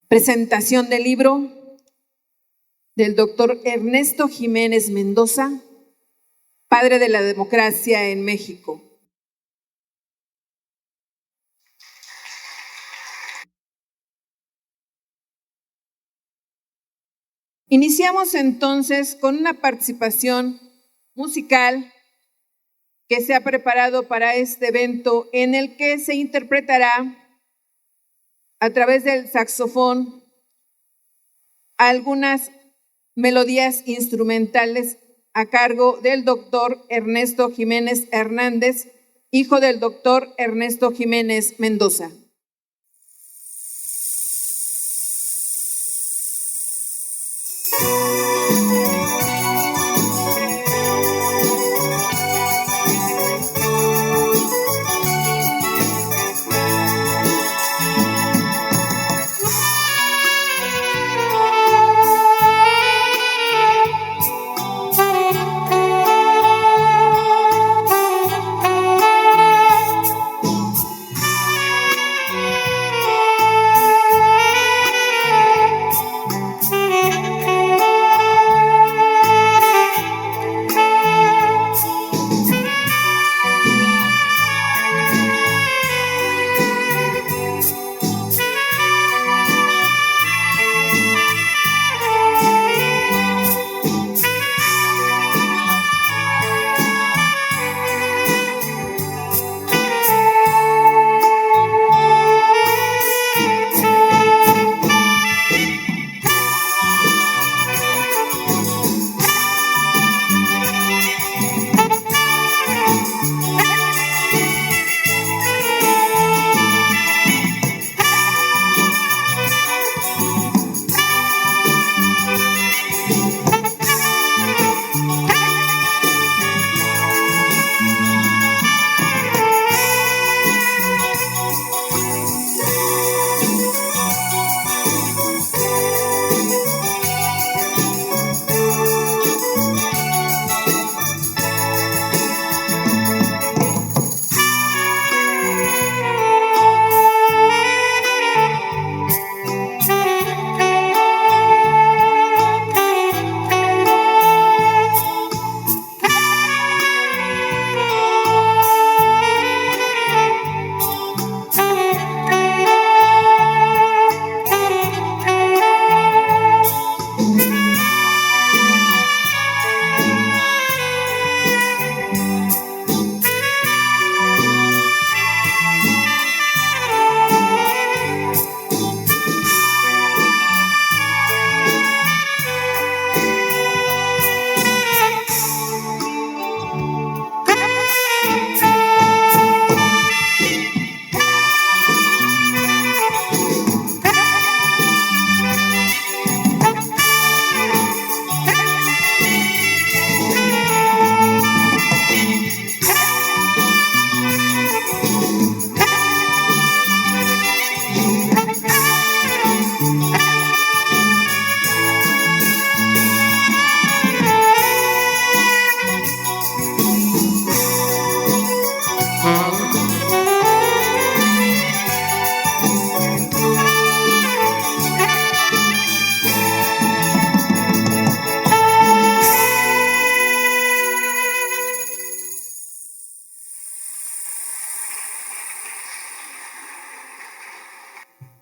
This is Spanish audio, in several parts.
Presentación del libro del doctor Ernesto Jiménez Mendoza, Padre de la Democracia en México. Iniciamos entonces con una participación musical que se ha preparado para este evento, en el que se interpretará a través del saxofón algunas melodías instrumentales a cargo del doctor Ernesto Jiménez Hernández, hijo del doctor Ernesto Jiménez Mendoza.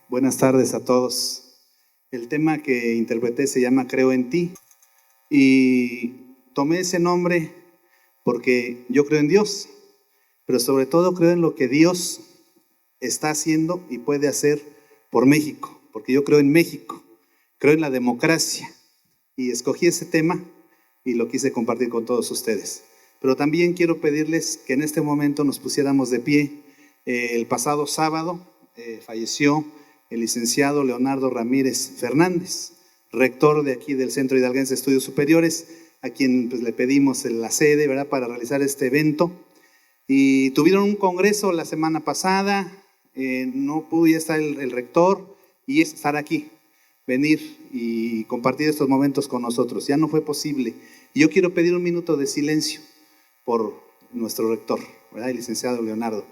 Buenas tardes a todos. El tema que interpreté se llama Creo en ti, y tomé ese nombre porque yo creo en Dios, pero sobre todo creo en lo que Dios está haciendo y puede hacer por México, porque yo creo en México, creo en la democracia, y escogí ese tema y lo quise compartir con todos ustedes. Pero también quiero pedirles que en este momento nos pusiéramos de pie. El pasado sábado falleció el licenciado Leonardo Ramírez Fernández, rector de aquí del Centro Hidalguense de Estudios Superiores, a quien pues, le pedimos la sede, ¿verdad?, para realizar este evento. Y tuvieron un congreso la semana pasada, no pudo ya estar el rector, y es estar aquí, venir y compartir estos momentos con nosotros. Ya no fue posible. Y yo quiero pedir un minuto de silencio por nuestro rector, ¿verdad?, el licenciado Leonardo.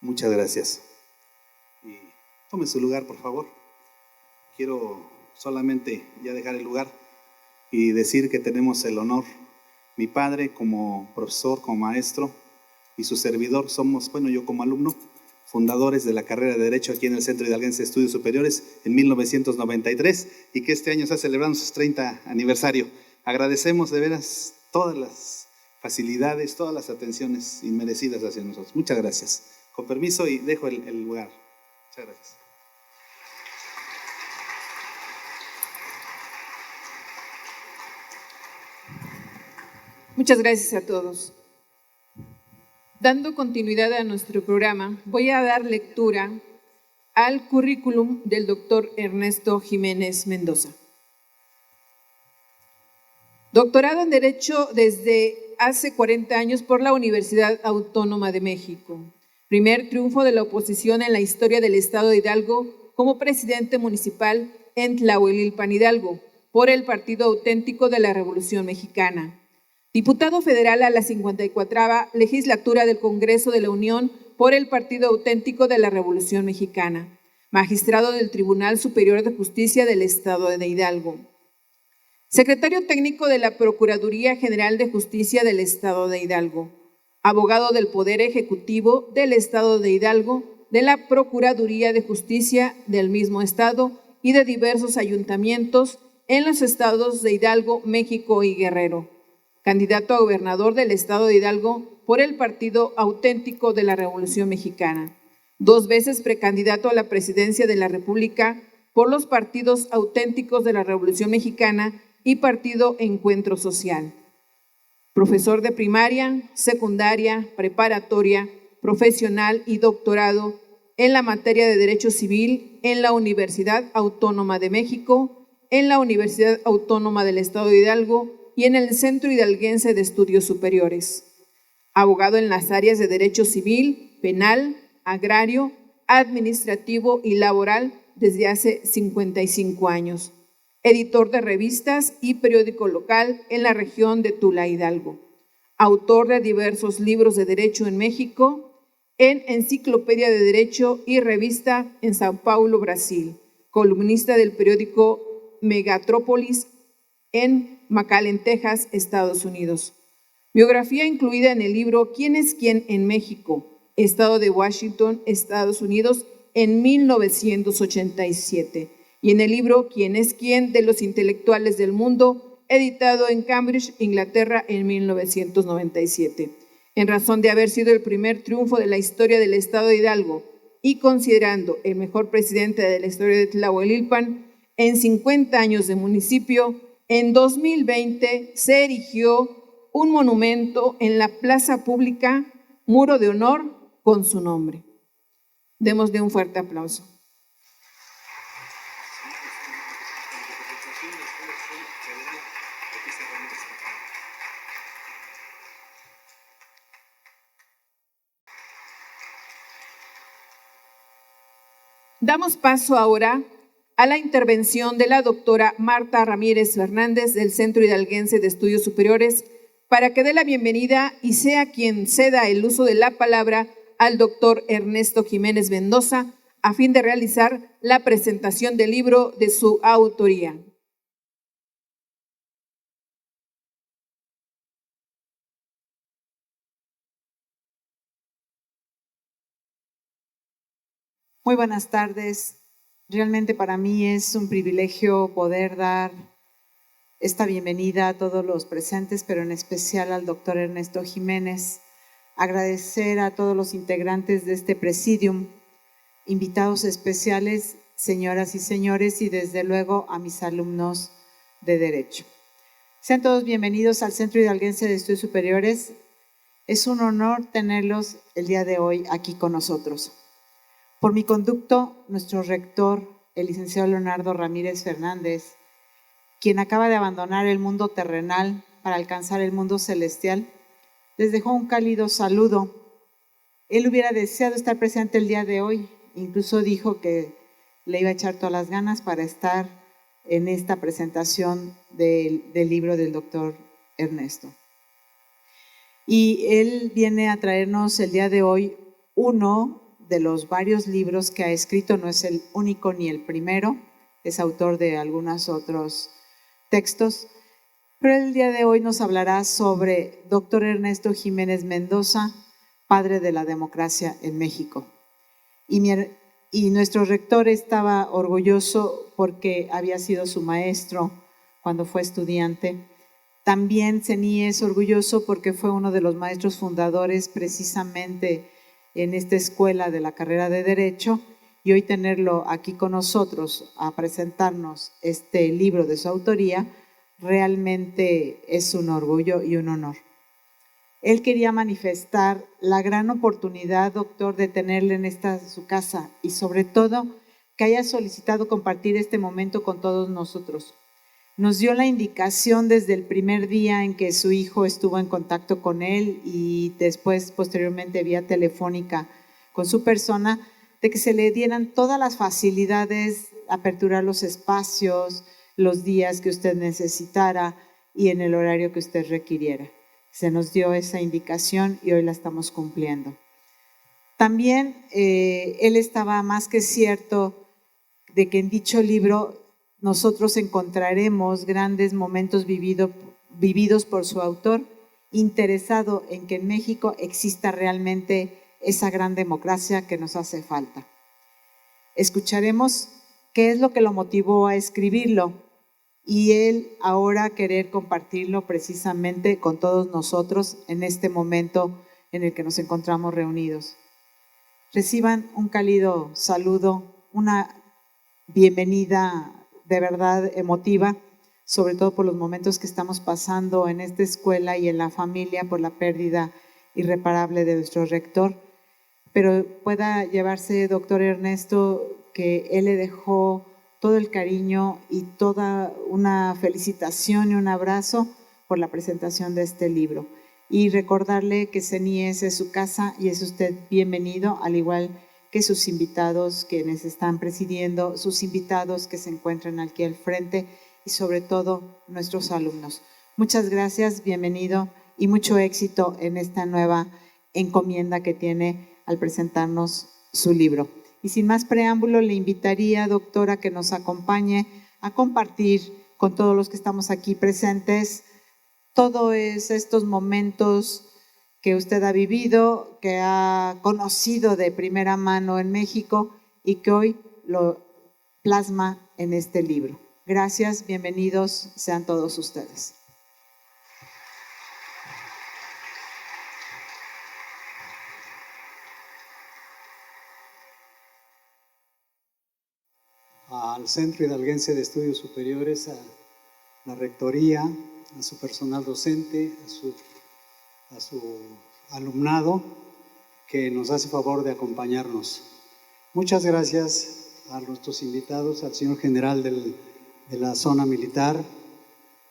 Muchas gracias. Y tome su lugar, por favor. Quiero solamente ya dejar el lugar y decir que tenemos el honor, mi padre como profesor, como maestro, y su servidor somos, bueno, yo como alumno, fundadores de la carrera de Derecho aquí en el Centro Hidalguense de Estudios Superiores en 1993 y que este año está celebrando su 30 aniversario. Agradecemos de veras todas las facilidades, todas las atenciones inmerecidas hacia nosotros. Muchas gracias. Con permiso y dejo el lugar. Muchas gracias. Muchas gracias a todos. Dando continuidad a nuestro programa, voy a dar lectura al currículum del doctor Ernesto Jiménez Mendoza. Doctorado en Derecho desde hace 40 años por la Universidad Autónoma de México. Primer triunfo de la oposición en la historia del Estado de Hidalgo como presidente municipal en Tlahuelilpan, Hidalgo, por el Partido Auténtico de la Revolución Mexicana. Diputado federal a la 54ª legislatura del Congreso de la Unión por el Partido Auténtico de la Revolución Mexicana. Magistrado del Tribunal Superior de Justicia del Estado de Hidalgo. Secretario técnico de la Procuraduría General de Justicia del Estado de Hidalgo. Abogado del Poder Ejecutivo del Estado de Hidalgo, de la Procuraduría de Justicia del mismo Estado y de diversos ayuntamientos en los estados de Hidalgo, México y Guerrero. Candidato a gobernador del Estado de Hidalgo por el Partido Auténtico de la Revolución Mexicana. 2 veces precandidato a la presidencia de la República por los Partidos Auténticos de la Revolución Mexicana y Partido Encuentro Social. Profesor de primaria, secundaria, preparatoria, profesional y doctorado en la materia de Derecho Civil en la Universidad Autónoma de México, en la Universidad Autónoma del Estado de Hidalgo y en el Centro Hidalguense de Estudios Superiores. Abogado en las áreas de Derecho Civil, Penal, Agrario, Administrativo y Laboral desde hace 55 años. Editor de revistas y periódico local en la región de Tula, Hidalgo. Autor de diversos libros de Derecho en México, en Enciclopedia de Derecho y revista en Sao Paulo, Brasil. Columnista del periódico Megatrópolis en McAllen, Texas, Estados Unidos. Biografía incluida en el libro ¿Quién es quién en México? Estado de Washington, Estados Unidos, en 1987. Y en el libro ¿Quién es quién? De los intelectuales del mundo, editado en Cambridge, Inglaterra, en 1997. En razón de haber sido el primer triunfo de la historia del Estado de Hidalgo y considerando el mejor presidente de la historia de Tlahuelilpan, en 50 años de municipio, en 2020 se erigió un monumento en la plaza pública, Muro de Honor, con su nombre. Démosle un fuerte aplauso. Damos paso ahora a la intervención de la doctora Marta Ramírez Fernández del Centro Hidalguense de Estudios Superiores para que dé la bienvenida y sea quien ceda el uso de la palabra al doctor Ernesto Jiménez Mendoza a fin de realizar la presentación del libro de su autoría. Muy buenas tardes. Realmente para mí es un privilegio poder dar esta bienvenida a todos los presentes, pero en especial al doctor Ernesto Jiménez. Agradecer a todos los integrantes de este presidium, invitados especiales, señoras y señores, y desde luego a mis alumnos de Derecho. Sean todos bienvenidos al Centro Hidalguense de Estudios Superiores. Es un honor tenerlos el día de hoy aquí con nosotros. Por mi conducto, nuestro rector, el licenciado Leonardo Ramírez Fernández, quien acaba de abandonar el mundo terrenal para alcanzar el mundo celestial, les dejó un cálido saludo. Él hubiera deseado estar presente el día de hoy, incluso dijo que le iba a echar todas las ganas para estar en esta presentación del libro del doctor Ernesto. Y él viene a traernos el día de hoy uno de los varios libros que ha escrito, no es el único ni el primero, es autor de algunos otros textos, pero el día de hoy nos hablará sobre Dr. Ernesto Jiménez Mendoza, padre de la democracia en México. Y nuestro rector estaba orgulloso porque había sido su maestro cuando fue estudiante. También CENI es orgulloso porque fue uno de los maestros fundadores precisamente en esta escuela de la carrera de Derecho, y hoy tenerlo aquí con nosotros a presentarnos este libro de su autoría realmente es un orgullo y un honor. Él quería manifestar la gran oportunidad, doctor, de tenerle en su casa y sobre todo que haya solicitado compartir este momento con todos nosotros. Nos dio la indicación desde el primer día en que su hijo estuvo en contacto con él y después, posteriormente, vía telefónica con su persona, de que se le dieran todas las facilidades, aperturar los espacios, los días que usted necesitara y en el horario que usted requiriera. Se nos dio esa indicación y hoy la estamos cumpliendo. También él estaba más que cierto de que en dicho libro nosotros encontraremos grandes momentos vividos por su autor, interesado en que en México exista realmente esa gran democracia que nos hace falta. Escucharemos qué es lo que lo motivó a escribirlo y él ahora querer compartirlo precisamente con todos nosotros en este momento en el que nos encontramos reunidos. Reciban un cálido saludo, una bienvenida de verdad emotiva, sobre todo por los momentos que estamos pasando en esta escuela y en la familia por la pérdida irreparable de nuestro rector, pero pueda llevarse, doctor Ernesto, que él le dejó todo el cariño y toda una felicitación y un abrazo por la presentación de este libro. Y recordarle que CENI es su casa y es usted bienvenido, al igual que sus invitados quienes están presidiendo, sus invitados que se encuentran aquí al frente y sobre todo nuestros alumnos. Muchas gracias, bienvenido y mucho éxito en esta nueva encomienda que tiene al presentarnos su libro. Y sin más preámbulo, le invitaría, doctora, que nos acompañe a compartir con todos los que estamos aquí presentes todos estos momentos que usted ha vivido, que ha conocido de primera mano en México y que hoy lo plasma en este libro. Gracias, bienvenidos sean todos ustedes. Al Centro Hidalguense de Estudios Superiores, a la Rectoría, a su personal docente, a su alumnado que nos hace favor de acompañarnos. Muchas gracias a nuestros invitados, al señor general de la zona militar,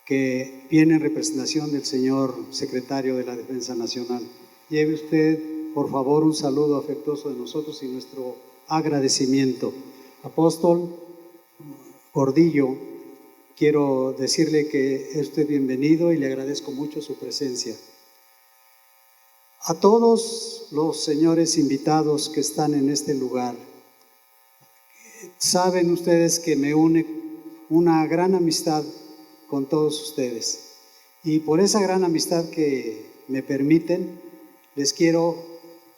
que viene en representación del señor secretario de la Defensa Nacional. Lleve usted, por favor, un saludo afectuoso de nosotros y nuestro agradecimiento. Apóstol Gordillo, quiero decirle que es usted bienvenido y le agradezco mucho su presencia. A todos los señores invitados que están en este lugar, saben ustedes que me une una gran amistad con todos ustedes. Y por esa gran amistad que me permiten, les quiero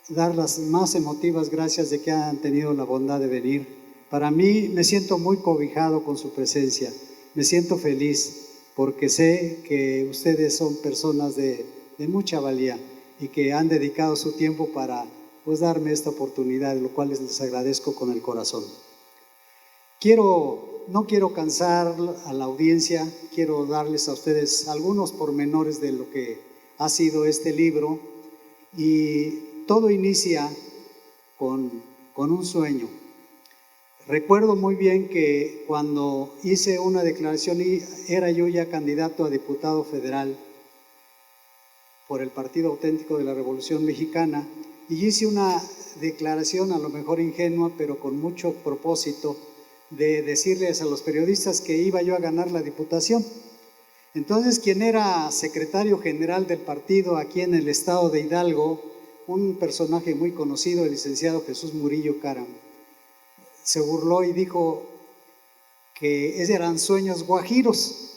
dar las más emotivas gracias de que han tenido la bondad de venir. Para mí me siento muy cobijado con su presencia, me siento feliz porque sé que ustedes son personas de mucha valía y que han dedicado su tiempo para darme esta oportunidad, lo cual les agradezco con el corazón. No quiero cansar a la audiencia, quiero darles a ustedes algunos pormenores de lo que ha sido este libro y todo inicia con un sueño. Recuerdo muy bien que cuando hice una declaración, y era yo ya candidato a diputado federal por el Partido Auténtico de la Revolución Mexicana, y hice una declaración a lo mejor ingenua, pero con mucho propósito, de decirles a los periodistas que iba yo a ganar la diputación. Entonces, quien era secretario general del partido aquí en el estado de Hidalgo, un personaje muy conocido, el licenciado Jesús Murillo Caram, se burló y dijo que eran sueños guajiros.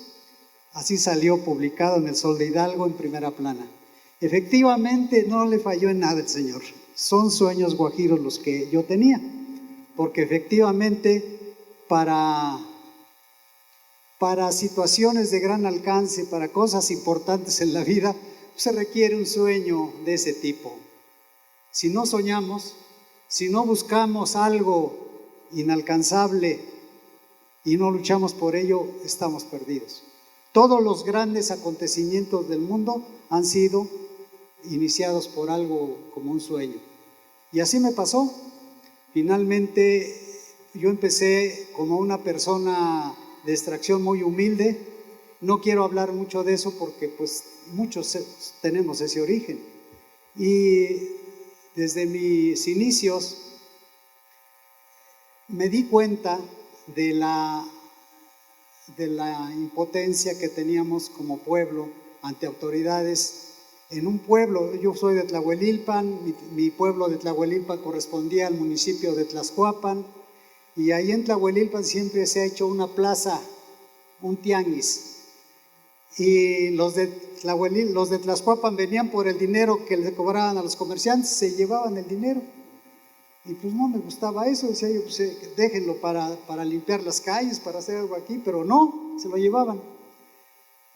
Así salió publicado en El Sol de Hidalgo en primera plana. Efectivamente, no le falló en nada el señor. Son sueños guajiros los que yo tenía, porque efectivamente para situaciones de gran alcance, para cosas importantes en la vida, se requiere un sueño de ese tipo. Si no soñamos, si no buscamos algo inalcanzable y no luchamos por ello, estamos perdidos. Todos los grandes acontecimientos del mundo han sido iniciados por algo como un sueño. Y así me pasó. Finalmente yo empecé como una persona de extracción muy humilde. No quiero hablar mucho de eso porque pues muchos tenemos ese origen. Y desde mis inicios me di cuenta de la impotencia que teníamos como pueblo ante autoridades. En un pueblo, yo soy de Tlahuelilpan, mi pueblo de Tlahuelilpan correspondía al municipio de Tlaxcuapan, y ahí en Tlahuelilpan siempre se ha hecho una plaza, un tianguis, y los de Tlaxcuapan venían por el dinero que le cobraban a los comerciantes, se llevaban el dinero. Y pues no me gustaba eso, decía yo, pues déjenlo para limpiar las calles, para hacer algo aquí, pero no, se lo llevaban.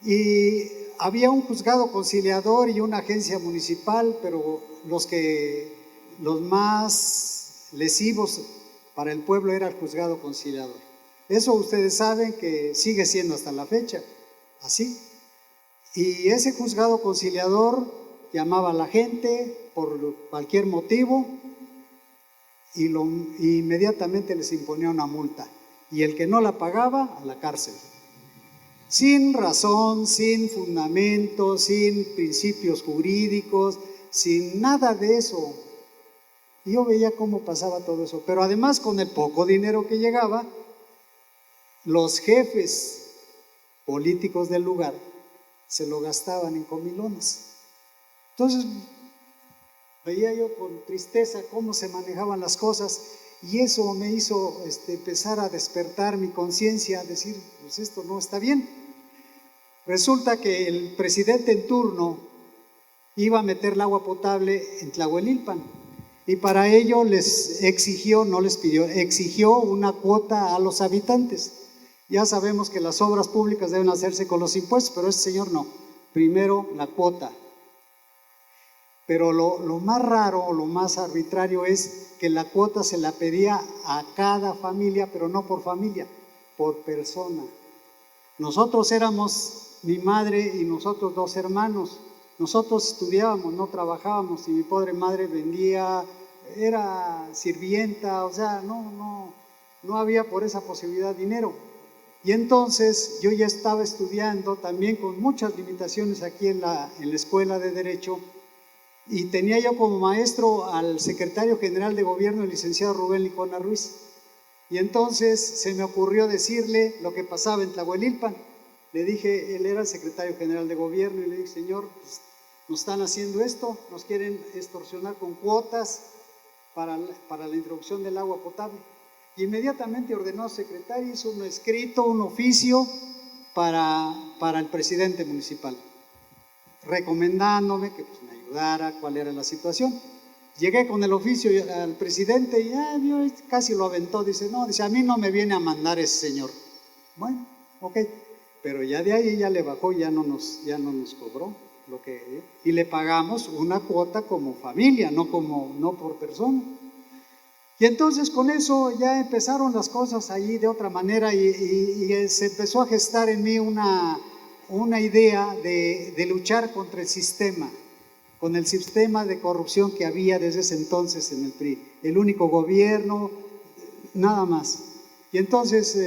Y había un juzgado conciliador y una agencia municipal, pero los más lesivos para el pueblo era el juzgado conciliador. Eso ustedes saben que sigue siendo hasta la fecha, así. Y ese juzgado conciliador llamaba a la gente por cualquier motivo, y inmediatamente les imponía una multa, y el que no la pagaba, a la cárcel, sin razón, sin fundamento, sin principios jurídicos, sin nada de eso. Y yo veía cómo pasaba todo eso, pero además con el poco dinero que llegaba, los jefes políticos del lugar se lo gastaban en comilonas. Entonces veía yo con tristeza cómo se manejaban las cosas, y eso me hizo empezar a despertar mi conciencia, a decir, pues esto no está bien. Resulta que el presidente en turno iba a meter el agua potable en Tlahuelilpan, y para ello les exigió, no les pidió, exigió una cuota a los habitantes. Ya sabemos que las obras públicas deben hacerse con los impuestos, pero ese señor no, primero la cuota. Pero lo más raro, lo más arbitrario es que la cuota se la pedía a cada familia, pero no por familia, por persona. Nosotros éramos mi madre y nosotros 2 hermanos. Nosotros estudiábamos, no trabajábamos, y mi pobre madre vendía, era sirvienta, o sea, no había por esa posibilidad dinero. Y entonces yo ya estaba estudiando también con muchas limitaciones aquí en la Escuela de Derecho, y tenía yo como maestro al secretario general de gobierno, el licenciado Rubén Licona Ruiz. Y entonces se me ocurrió decirle lo que pasaba en Tlahuelilpan. Le dije, él era el secretario general de gobierno, y le dije, señor, pues, nos están haciendo esto, nos quieren extorsionar con cuotas para la introducción del agua potable. Y inmediatamente ordenó al secretario, hizo un escrito, un oficio para el presidente municipal, recomendándome que pues, me ayudara, cuál era la situación. Llegué con el oficio al presidente y casi lo aventó, dice, a mí no me viene a mandar ese señor. Bueno, ok, pero ya de ahí ya le bajó, ya no nos cobró lo que, y le pagamos una cuota como familia, no por persona. Y entonces con eso ya empezaron las cosas allí de otra manera, y se empezó a gestar en mí una idea de luchar contra el sistema, con el sistema de corrupción que había desde ese entonces en el PRI, el único gobierno, nada más. Y entonces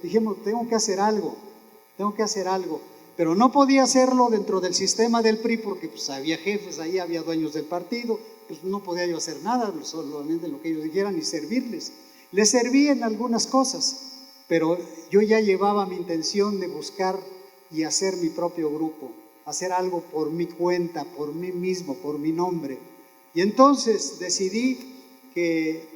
dijimos, tengo que hacer algo, pero no podía hacerlo dentro del sistema del PRI porque pues, había jefes ahí, había dueños del partido, pues no podía yo hacer nada, solamente lo que ellos dijeran y servirles. Les serví en algunas cosas, pero yo ya llevaba mi intención de buscar y hacer mi propio grupo, hacer algo por mi cuenta, por mí mismo, por mi nombre, Y entonces decidí que,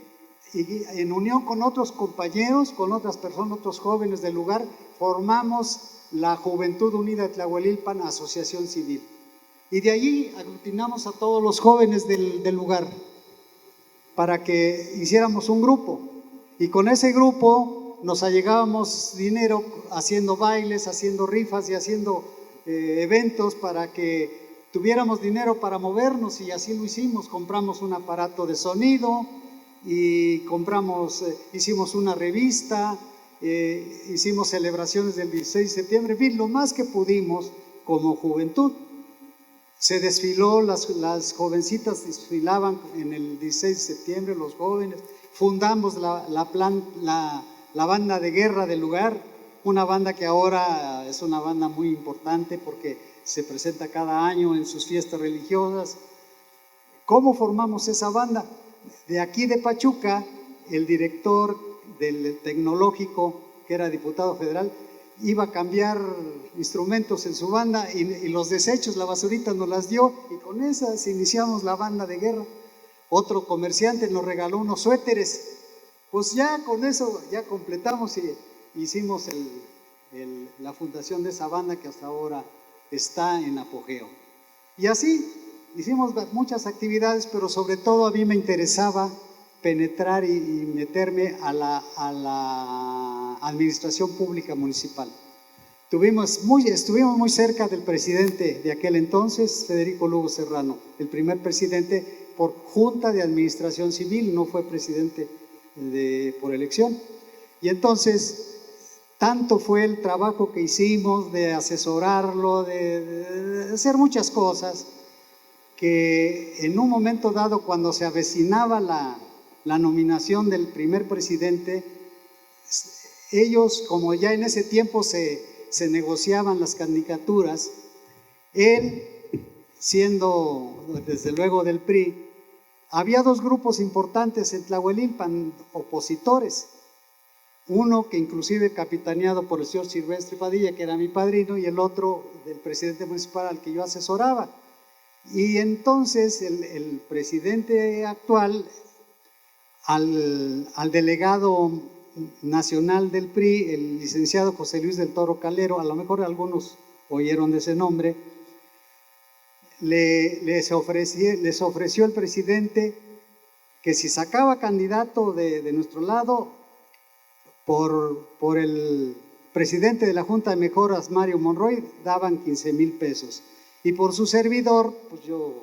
en unión con otros compañeros, con otras personas, otros jóvenes del lugar, formamos la Juventud Unida de Tlahuelilpan, asociación civil. Y de allí aglutinamos a todos los jóvenes del lugar para que hiciéramos un grupo. Y con ese grupo nos allegábamos dinero haciendo bailes, haciendo rifas y haciendo eventos para que tuviéramos dinero para movernos, y así lo hicimos. Compramos un aparato de sonido y hicimos una revista, hicimos celebraciones del 16 de septiembre, en fin, lo más que pudimos como juventud. Se desfiló, las jovencitas desfilaban en el 16 de septiembre, los jóvenes. Fundamos la banda de guerra del lugar, una banda que ahora es una banda muy importante porque se presenta cada año en sus fiestas religiosas. ¿Cómo formamos esa banda? De aquí de Pachuca, el director del tecnológico, que era diputado federal, iba a cambiar instrumentos en su banda y los desechos, la basurita nos las dio, y con esas iniciamos la banda de guerra. Otro comerciante nos regaló unos suéteres, pues ya con eso ya completamos y hicimos la fundación de esa banda que hasta ahora está en apogeo. Y así hicimos muchas actividades, pero sobre todo a mí me interesaba penetrar y meterme a la administración pública municipal. Estuvimos muy cerca del presidente de aquel entonces, Federico Lugo Serrano, el primer presidente por Junta de Administración Civil, no fue presidente por elección. Y entonces, tanto fue el trabajo que hicimos de asesorarlo, de hacer muchas cosas, que en un momento dado, cuando se avecinaba la nominación del primer presidente, ellos, como ya en ese tiempo se negociaban las candidaturas, él, siendo desde luego del PRI, había dos grupos importantes en Tlahuelilpan, opositores. Uno que inclusive capitaneado por el señor Silvestre Padilla, que era mi padrino, y el otro del presidente municipal al que yo asesoraba. Y entonces el presidente actual, al delegado nacional del PRI, el licenciado José Luis del Toro Calero, a lo mejor algunos oyeron de ese nombre, les ofreció el presidente que si sacaba candidato de nuestro lado por el presidente de la Junta de Mejoras, Mario Monroy, daban 15,000 pesos. Y por su servidor, pues yo,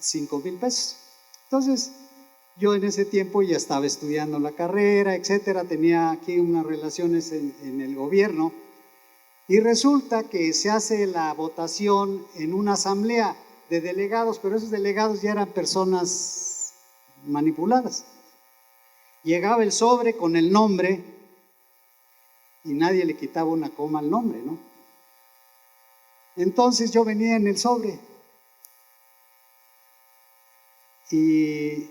5,000 pesos. Entonces, yo en ese tiempo ya estaba estudiando la carrera, etcétera, tenía aquí unas relaciones en el gobierno, y resulta que se hace la votación en una asamblea de delegados, pero esos delegados ya eran personas manipuladas. Llegaba el sobre con el nombre y nadie le quitaba una coma al nombre, ¿no? Entonces yo venía en el sobre y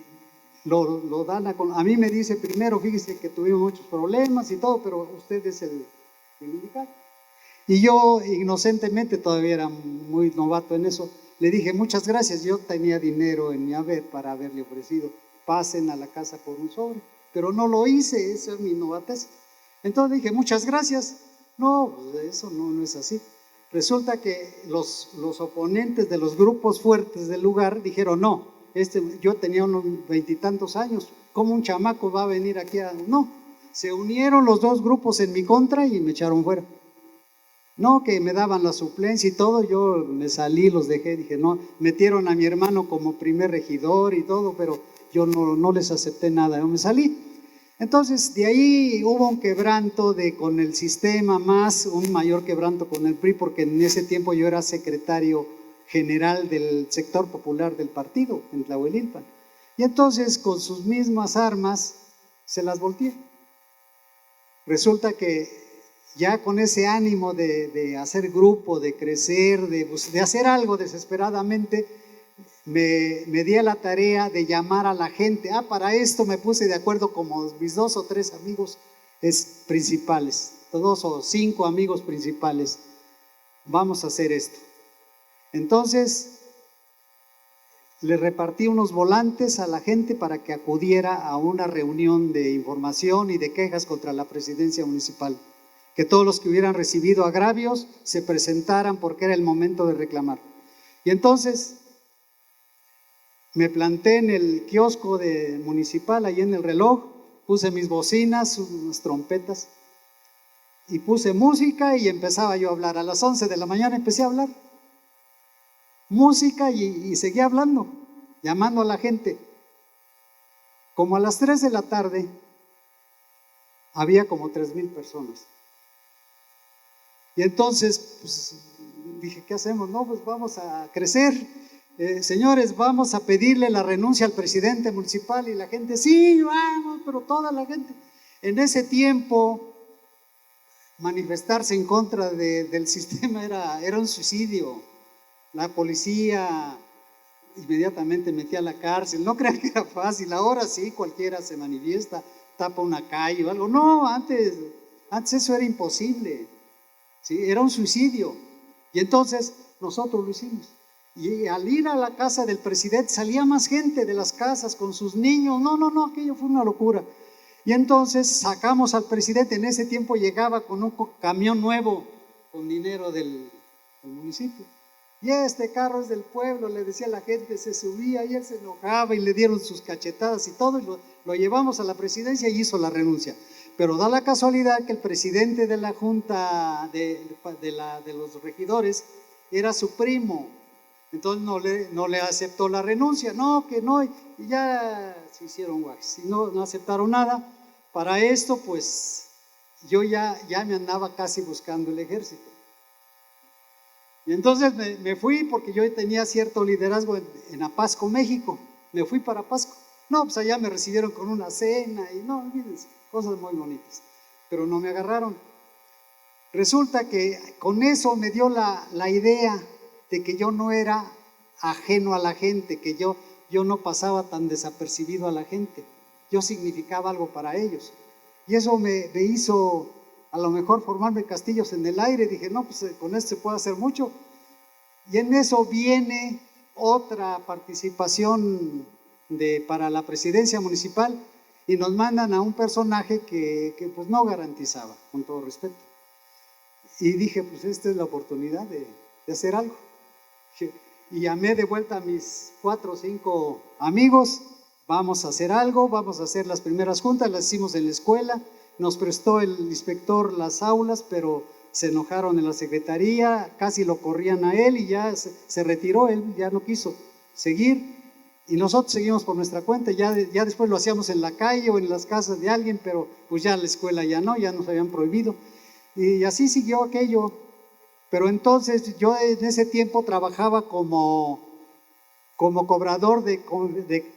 lo dan a mí me dice primero, fíjese que tuvimos muchos problemas y todo, pero usted es el indicado. Y yo inocentemente, todavía era muy novato en eso, le dije muchas gracias, yo tenía dinero en mi haber para haberle ofrecido, pasen a la casa por un sobre, pero no lo hice, eso es mi novatez. Entonces dije muchas gracias, no, pues eso no es así. Resulta que los oponentes de los grupos fuertes del lugar dijeron no, yo tenía unos 20 y tantos años, ¿cómo un chamaco va a venir aquí a...? No, se unieron los dos grupos en mi contra y me echaron fuera. No, que me daban la suplencia y todo, yo me salí, los dejé, dije no, metieron a mi hermano como primer regidor y todo, pero yo no les acepté nada, yo me salí. Entonces, de ahí hubo un quebranto con el sistema, más un mayor quebranto con el PRI, porque en ese tiempo yo era secretario general del sector popular del partido en Tlahuelilpan. Y entonces, con sus mismas armas, se las volteé. Resulta que ya con ese ánimo de hacer grupo, de crecer, de hacer algo desesperadamente, me di a la tarea de llamar a la gente. Para esto me puse de acuerdo como mis 2 o 3 amigos principales, 2 o 5 amigos principales. Vamos a hacer esto. Entonces, le repartí unos volantes a la gente para que acudiera a una reunión de información y de quejas contra la presidencia municipal. Que todos los que hubieran recibido agravios se presentaran porque era el momento de reclamar. Y entonces me planté en el kiosco municipal, ahí en el reloj, puse mis bocinas, unas trompetas, y puse música y empezaba yo a hablar. A las 11 de la mañana empecé a hablar. Música y seguía hablando, llamando a la gente. Como a las 3 de la tarde, había como 3,000 personas. Y entonces, pues, dije, ¿qué hacemos? No, pues vamos a crecer. Señores, vamos a pedirle la renuncia al presidente municipal. Y la gente, sí, vamos, pero toda la gente. En ese tiempo, manifestarse en contra del sistema era un suicidio. La policía inmediatamente metía a la cárcel. No crean que era fácil. Ahora sí, cualquiera se manifiesta, tapa una calle o algo. No, antes eso era imposible. ¿Sí? Era un suicidio. Y entonces nosotros lo hicimos. Y al ir a la casa del presidente salía más gente de las casas con sus niños. No, aquello fue una locura. Y entonces sacamos al presidente. En ese tiempo llegaba con un camión nuevo con dinero del municipio. Y este carro es del pueblo, le decía a la gente, se subía y él se enojaba y le dieron sus cachetadas y todo, y lo llevamos a la presidencia y hizo la renuncia. Pero da la casualidad que el presidente de la junta de los regidores era su primo, entonces no le aceptó la renuncia, no, que no, y ya se hicieron guajes, y no aceptaron nada. Para esto, pues, yo ya me andaba casi buscando el ejército. Y entonces me fui porque yo tenía cierto liderazgo en Apasco, México. Me fui para Apasco. No, pues allá me recibieron con una cena y no, olvídense, cosas muy bonitas. Pero no me agarraron. Resulta que con eso me dio la idea de que yo no era ajeno a la gente, que yo no pasaba tan desapercibido a la gente. Yo significaba algo para ellos. Y eso me hizo a lo mejor formarme castillos en el aire. Dije, no, pues con esto se puede hacer mucho. Y en eso viene otra participación para la presidencia municipal y nos mandan a un personaje que pues no garantizaba, con todo respeto. Y dije, pues esta es la oportunidad de hacer algo. Y llamé de vuelta a mis 4 o 5 amigos, vamos a hacer algo, vamos a hacer las primeras juntas, las hicimos en la escuela. Nos prestó el inspector las aulas, pero se enojaron en la secretaría, casi lo corrían a él y ya se retiró, él ya no quiso seguir. Y nosotros seguimos por nuestra cuenta, ya después lo hacíamos en la calle o en las casas de alguien, pero pues ya la escuela ya nos habían prohibido. Y así siguió aquello. Pero entonces yo en ese tiempo trabajaba como cobrador de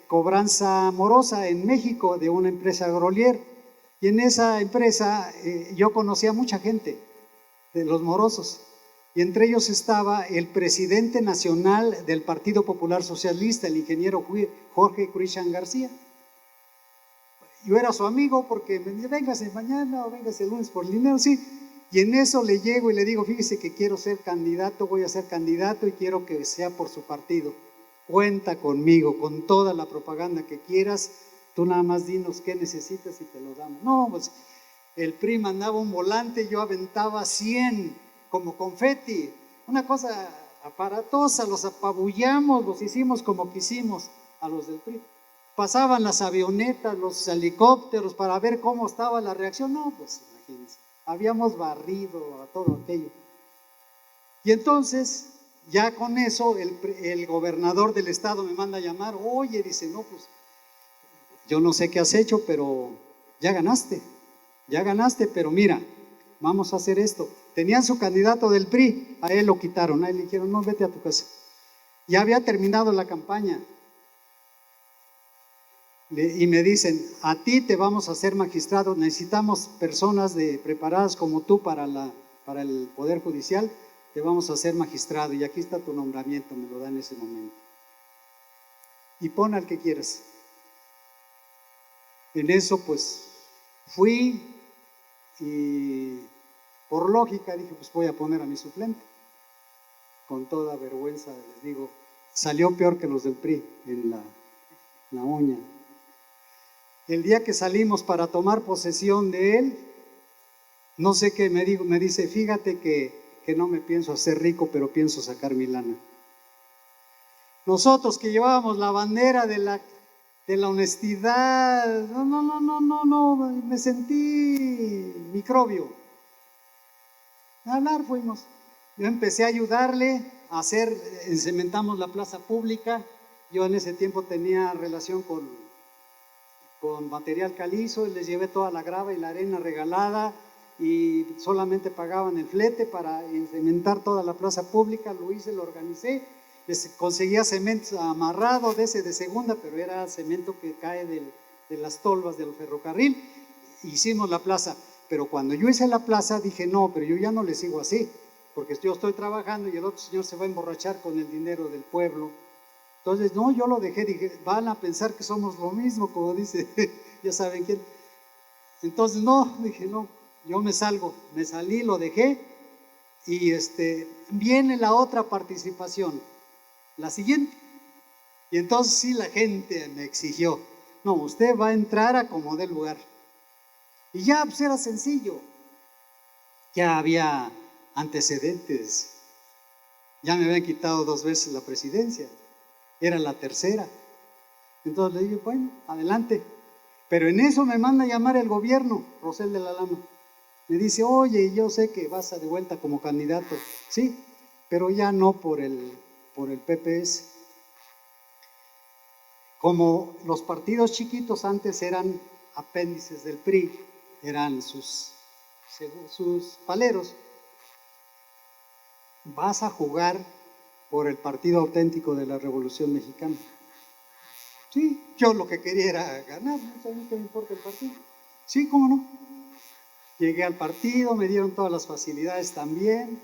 cobranza morosa en México de una empresa Grolier. Y en esa empresa yo conocía a mucha gente de los morosos. Y entre ellos estaba el presidente nacional del Partido Popular Socialista, el ingeniero Jorge Christian García. Yo era su amigo porque me decía, véngase mañana o véngase el lunes por el dinero, sí. Y en eso le llego y le digo, fíjese que quiero ser candidato, voy a ser candidato y quiero que sea por su partido. Cuenta conmigo, con toda la propaganda que quieras. Tú nada más dinos qué necesitas y te lo damos. No, pues el PRI mandaba un volante, yo aventaba 100 como confeti. Una cosa aparatosa, los apabullamos, los hicimos como quisimos a los del PRI. Pasaban las avionetas, los helicópteros para ver cómo estaba la reacción. No, pues imagínense, habíamos barrido a todo aquello. Y entonces, ya con eso, el gobernador del estado me manda a llamar. Oye, dice, no, pues yo no sé qué has hecho, pero ya ganaste, pero mira, vamos a hacer esto. Tenían su candidato del PRI, a él lo quitaron, a él le dijeron, no, vete a tu casa. Ya había terminado la campaña. Y me dicen, a ti te vamos a hacer magistrado, necesitamos personas preparadas como tú para el Poder Judicial, te vamos a hacer magistrado y aquí está tu nombramiento, me lo da en ese momento. Y pon al que quieras. En eso pues fui y por lógica dije, pues voy a poner a mi suplente. Con toda vergüenza les digo, Salió peor que los del PRI en la uña. El día que salimos para tomar posesión de él, no sé qué me dice, fíjate que no me pienso hacer rico, pero pienso sacar mi lana. Nosotros que llevábamos la bandera de la honestidad, no, me sentí microbio. A hablar fuimos. Yo empecé a ayudarle a cementamos la plaza pública. Yo en ese tiempo tenía relación con material calizo, les llevé toda la grava y la arena regalada y solamente pagaban el flete para cementar toda la plaza pública. Lo hice, lo organicé, les conseguía cemento amarrado de segunda, pero era cemento que cae de las tolvas del ferrocarril. Hicimos la plaza, pero cuando yo hice la plaza dije, no, pero yo ya no le sigo así, porque yo estoy trabajando y el otro señor se va a emborrachar con el dinero del pueblo. Entonces, no, yo lo dejé, dije, van a pensar que somos lo mismo, como dice, ya saben quién. Entonces, no, dije, no, yo me salí, lo dejé, y viene la otra participación, la siguiente. Y entonces sí, la gente me exigió, no, usted va a entrar a como dé lugar. Y ya, pues era sencillo, ya había antecedentes, ya me habían quitado 2 veces la presidencia. Era la tercera. Entonces le dije, bueno, adelante. Pero en eso me manda a llamar el gobierno, Rosel de la Lama. Me dice, oye, yo sé que vas de vuelta como candidato. Sí, pero ya no por el PPS. Como los partidos chiquitos antes eran apéndices del PRI, eran sus paleros, vas a jugar por el partido auténtico de la Revolución Mexicana. Sí, yo lo que quería era ganar, no sabía qué me importa el partido. Sí, cómo no. Llegué al partido, me dieron todas las facilidades también.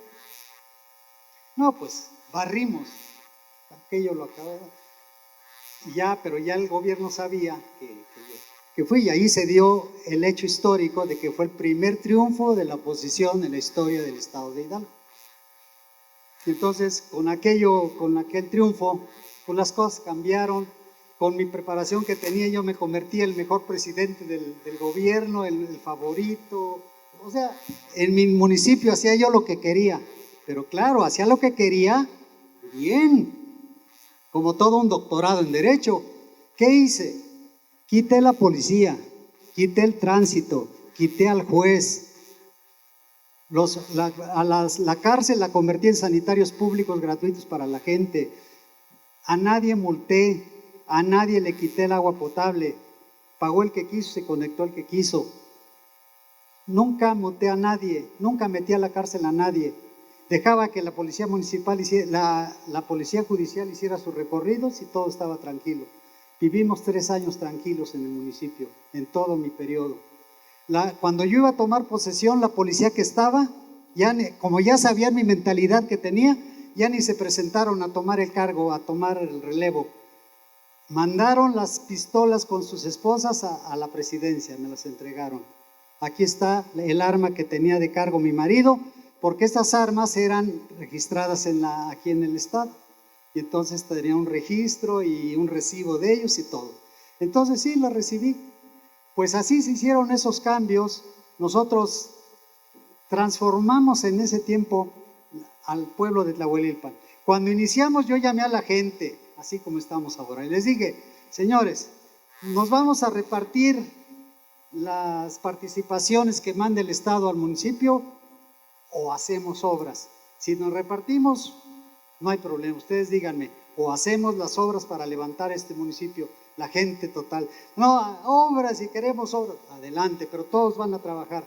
No, pues barrimos. Aquello lo acababa. Y ya, pero ya el gobierno sabía que fui, y ahí se dio el hecho histórico de que fue el primer triunfo de la oposición en la historia del estado de Hidalgo. Entonces, con aquel triunfo, pues las cosas cambiaron. Con mi preparación que tenía, yo me convertí en el mejor presidente del gobierno, el favorito. O sea, en mi municipio hacía yo lo que quería, pero claro, hacía lo que quería bien, como todo un doctorado en Derecho. ¿Qué hice? Quité la policía, quité el tránsito, quité al juez. La cárcel la convertí en sanitarios públicos gratuitos para la gente. A nadie multé, a nadie le quité el agua potable. Pagó el que quiso, se conectó el que quiso. Nunca multé a nadie, nunca metí a la cárcel a nadie. Dejaba que la policía municipal, la policía judicial hiciera sus recorridos y todo estaba tranquilo. Vivimos 3 años tranquilos en el municipio, en todo mi periodo. Cuando yo iba a tomar posesión, la policía que estaba, como ya sabían mi mentalidad que tenía, ya ni se presentaron a tomar el cargo, a tomar el relevo. Mandaron las pistolas con sus esposas a la presidencia, me las entregaron. Aquí está el arma que tenía de cargo mi marido, porque estas armas eran registradas aquí en el estado. Y entonces tenía un registro y un recibo de ellos y todo. Entonces sí, las recibí. Pues así se hicieron esos cambios. Nosotros transformamos en ese tiempo al pueblo de Tlahuelilpan. Cuando iniciamos, yo llamé a la gente, así como estamos ahora, y les dije, señores, nos vamos a repartir las participaciones que manda el Estado al municipio o hacemos obras. Si nos repartimos, no hay problema, ustedes díganme, o hacemos las obras para levantar este municipio, la gente total. No, obras, si queremos obras, adelante, pero todos van a trabajar,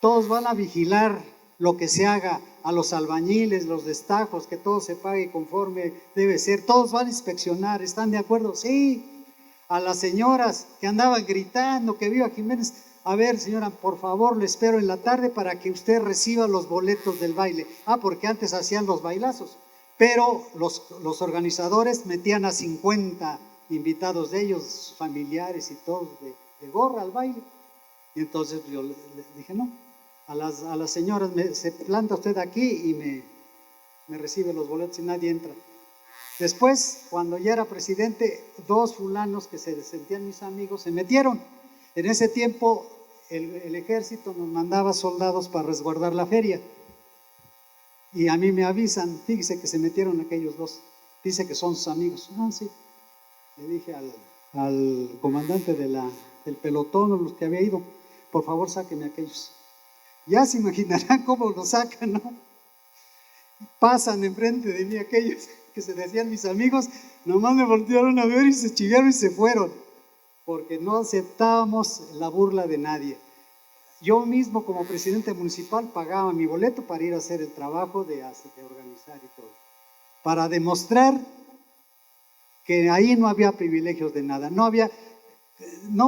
todos van a vigilar lo que se haga, a los albañiles, los destajos, que todo se pague conforme debe ser, todos van a inspeccionar, ¿están de acuerdo? Sí. A las señoras que andaban gritando que viva Jiménez, a ver señora, por favor, le espero en la tarde para que usted reciba los boletos del baile. Porque antes hacían los bailazos, pero los organizadores metían a 50 invitados de ellos, familiares y todos de gorra al baile. Y entonces yo le dije, no, a las señoras, se planta usted aquí y me recibe los boletos y nadie entra. Después, cuando ya era presidente, 2 fulanos que se sentían mis amigos se metieron. En ese tiempo el ejército nos mandaba soldados para resguardar la feria. Y a mí me avisan, fíjese que se metieron aquellos 2. Dice que son sus amigos. Ah, sí. Le dije al comandante del pelotón o los que había ido, por favor sáquenme aquellos. Ya se imaginarán cómo los sacan, ¿no? Pasan enfrente de mí aquellos que se decían mis amigos, nomás me voltearon a ver y se chivaron y se fueron, porque no aceptábamos la burla de nadie. Yo mismo como presidente municipal pagaba mi boleto para ir a hacer el trabajo de organizar y todo, para demostrar que ahí no había privilegios de nada, no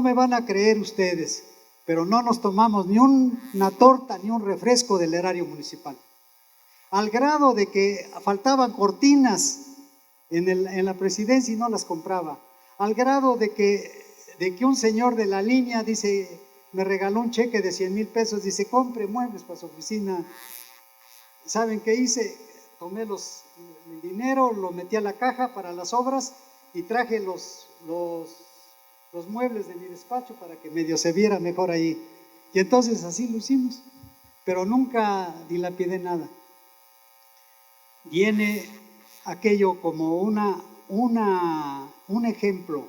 me van a creer ustedes, pero no nos tomamos ni una torta ni un refresco del erario municipal, al grado de que faltaban cortinas en la presidencia y no las compraba, al grado de que un señor de la línea dice, me regaló un cheque de 100,000 pesos, dice, compre muebles para su oficina. ¿Saben qué hice? Tomé el dinero, lo metí a la caja para las obras y traje los muebles de mi despacho para que medio se viera mejor ahí. Y entonces así lo hicimos, pero nunca dilapidé nada. Viene aquello como un ejemplo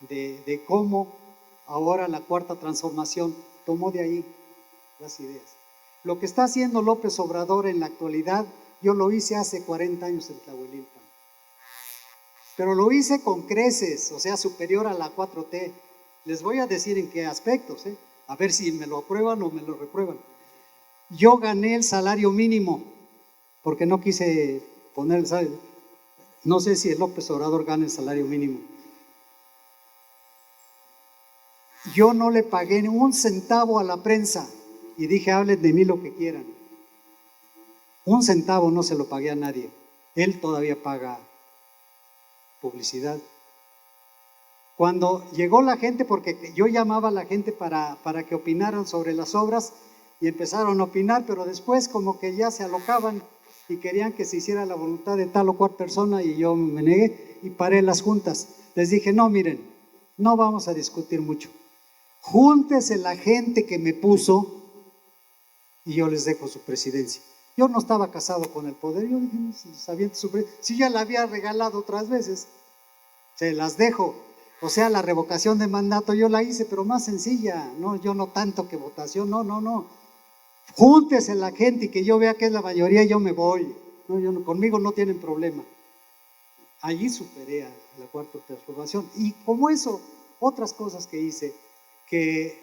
de cómo ahora la Cuarta Transformación tomó de ahí las ideas. Lo que está haciendo López Obrador en la actualidad, yo lo hice hace 40 años en Tlahuelilpan. Pero lo hice con creces, o sea, superior a la 4T. Les voy a decir en qué aspectos, a ver si me lo aprueban o me lo reprueban. Yo gané el salario mínimo, porque no quise poner el salario. No sé si el López Obrador gana el salario mínimo. Yo no le pagué ni un centavo a la prensa y dije, hablen de mí lo que quieran. Un centavo no se lo pagué a nadie. Él todavía paga publicidad. Cuando llegó la gente, porque yo llamaba a la gente para que opinaran sobre las obras y empezaron a opinar, pero después como que ya se alocaban y querían que se hiciera la voluntad de tal o cual persona y yo me negué y paré las juntas. Les dije, no, miren, no vamos a discutir mucho. Júntese la gente que me puso y yo les dejo su presidencia. Yo no estaba casado con el poder, yo dije, si ya la había regalado otras veces, se las dejo. O sea, la revocación de mandato yo la hice, pero más sencilla, no, yo no tanto que votación, no. Júntese la gente y que yo vea que es la mayoría y yo me voy. No, conmigo no tienen problema. Allí superé a la Cuarta Transformación. Y como eso, otras cosas que hice, que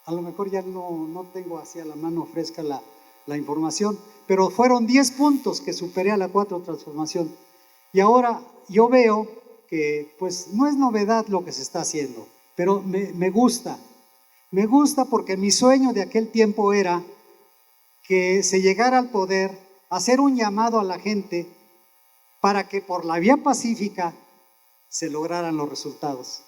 a lo mejor ya no tengo así a la mano fresca la información, pero fueron 10 puntos que superé a la Cuarta Transformación. Y ahora yo veo que pues no es novedad lo que se está haciendo, pero me gusta porque mi sueño de aquel tiempo era que se llegara al poder, hacer un llamado a la gente para que por la vía pacífica se lograran los resultados.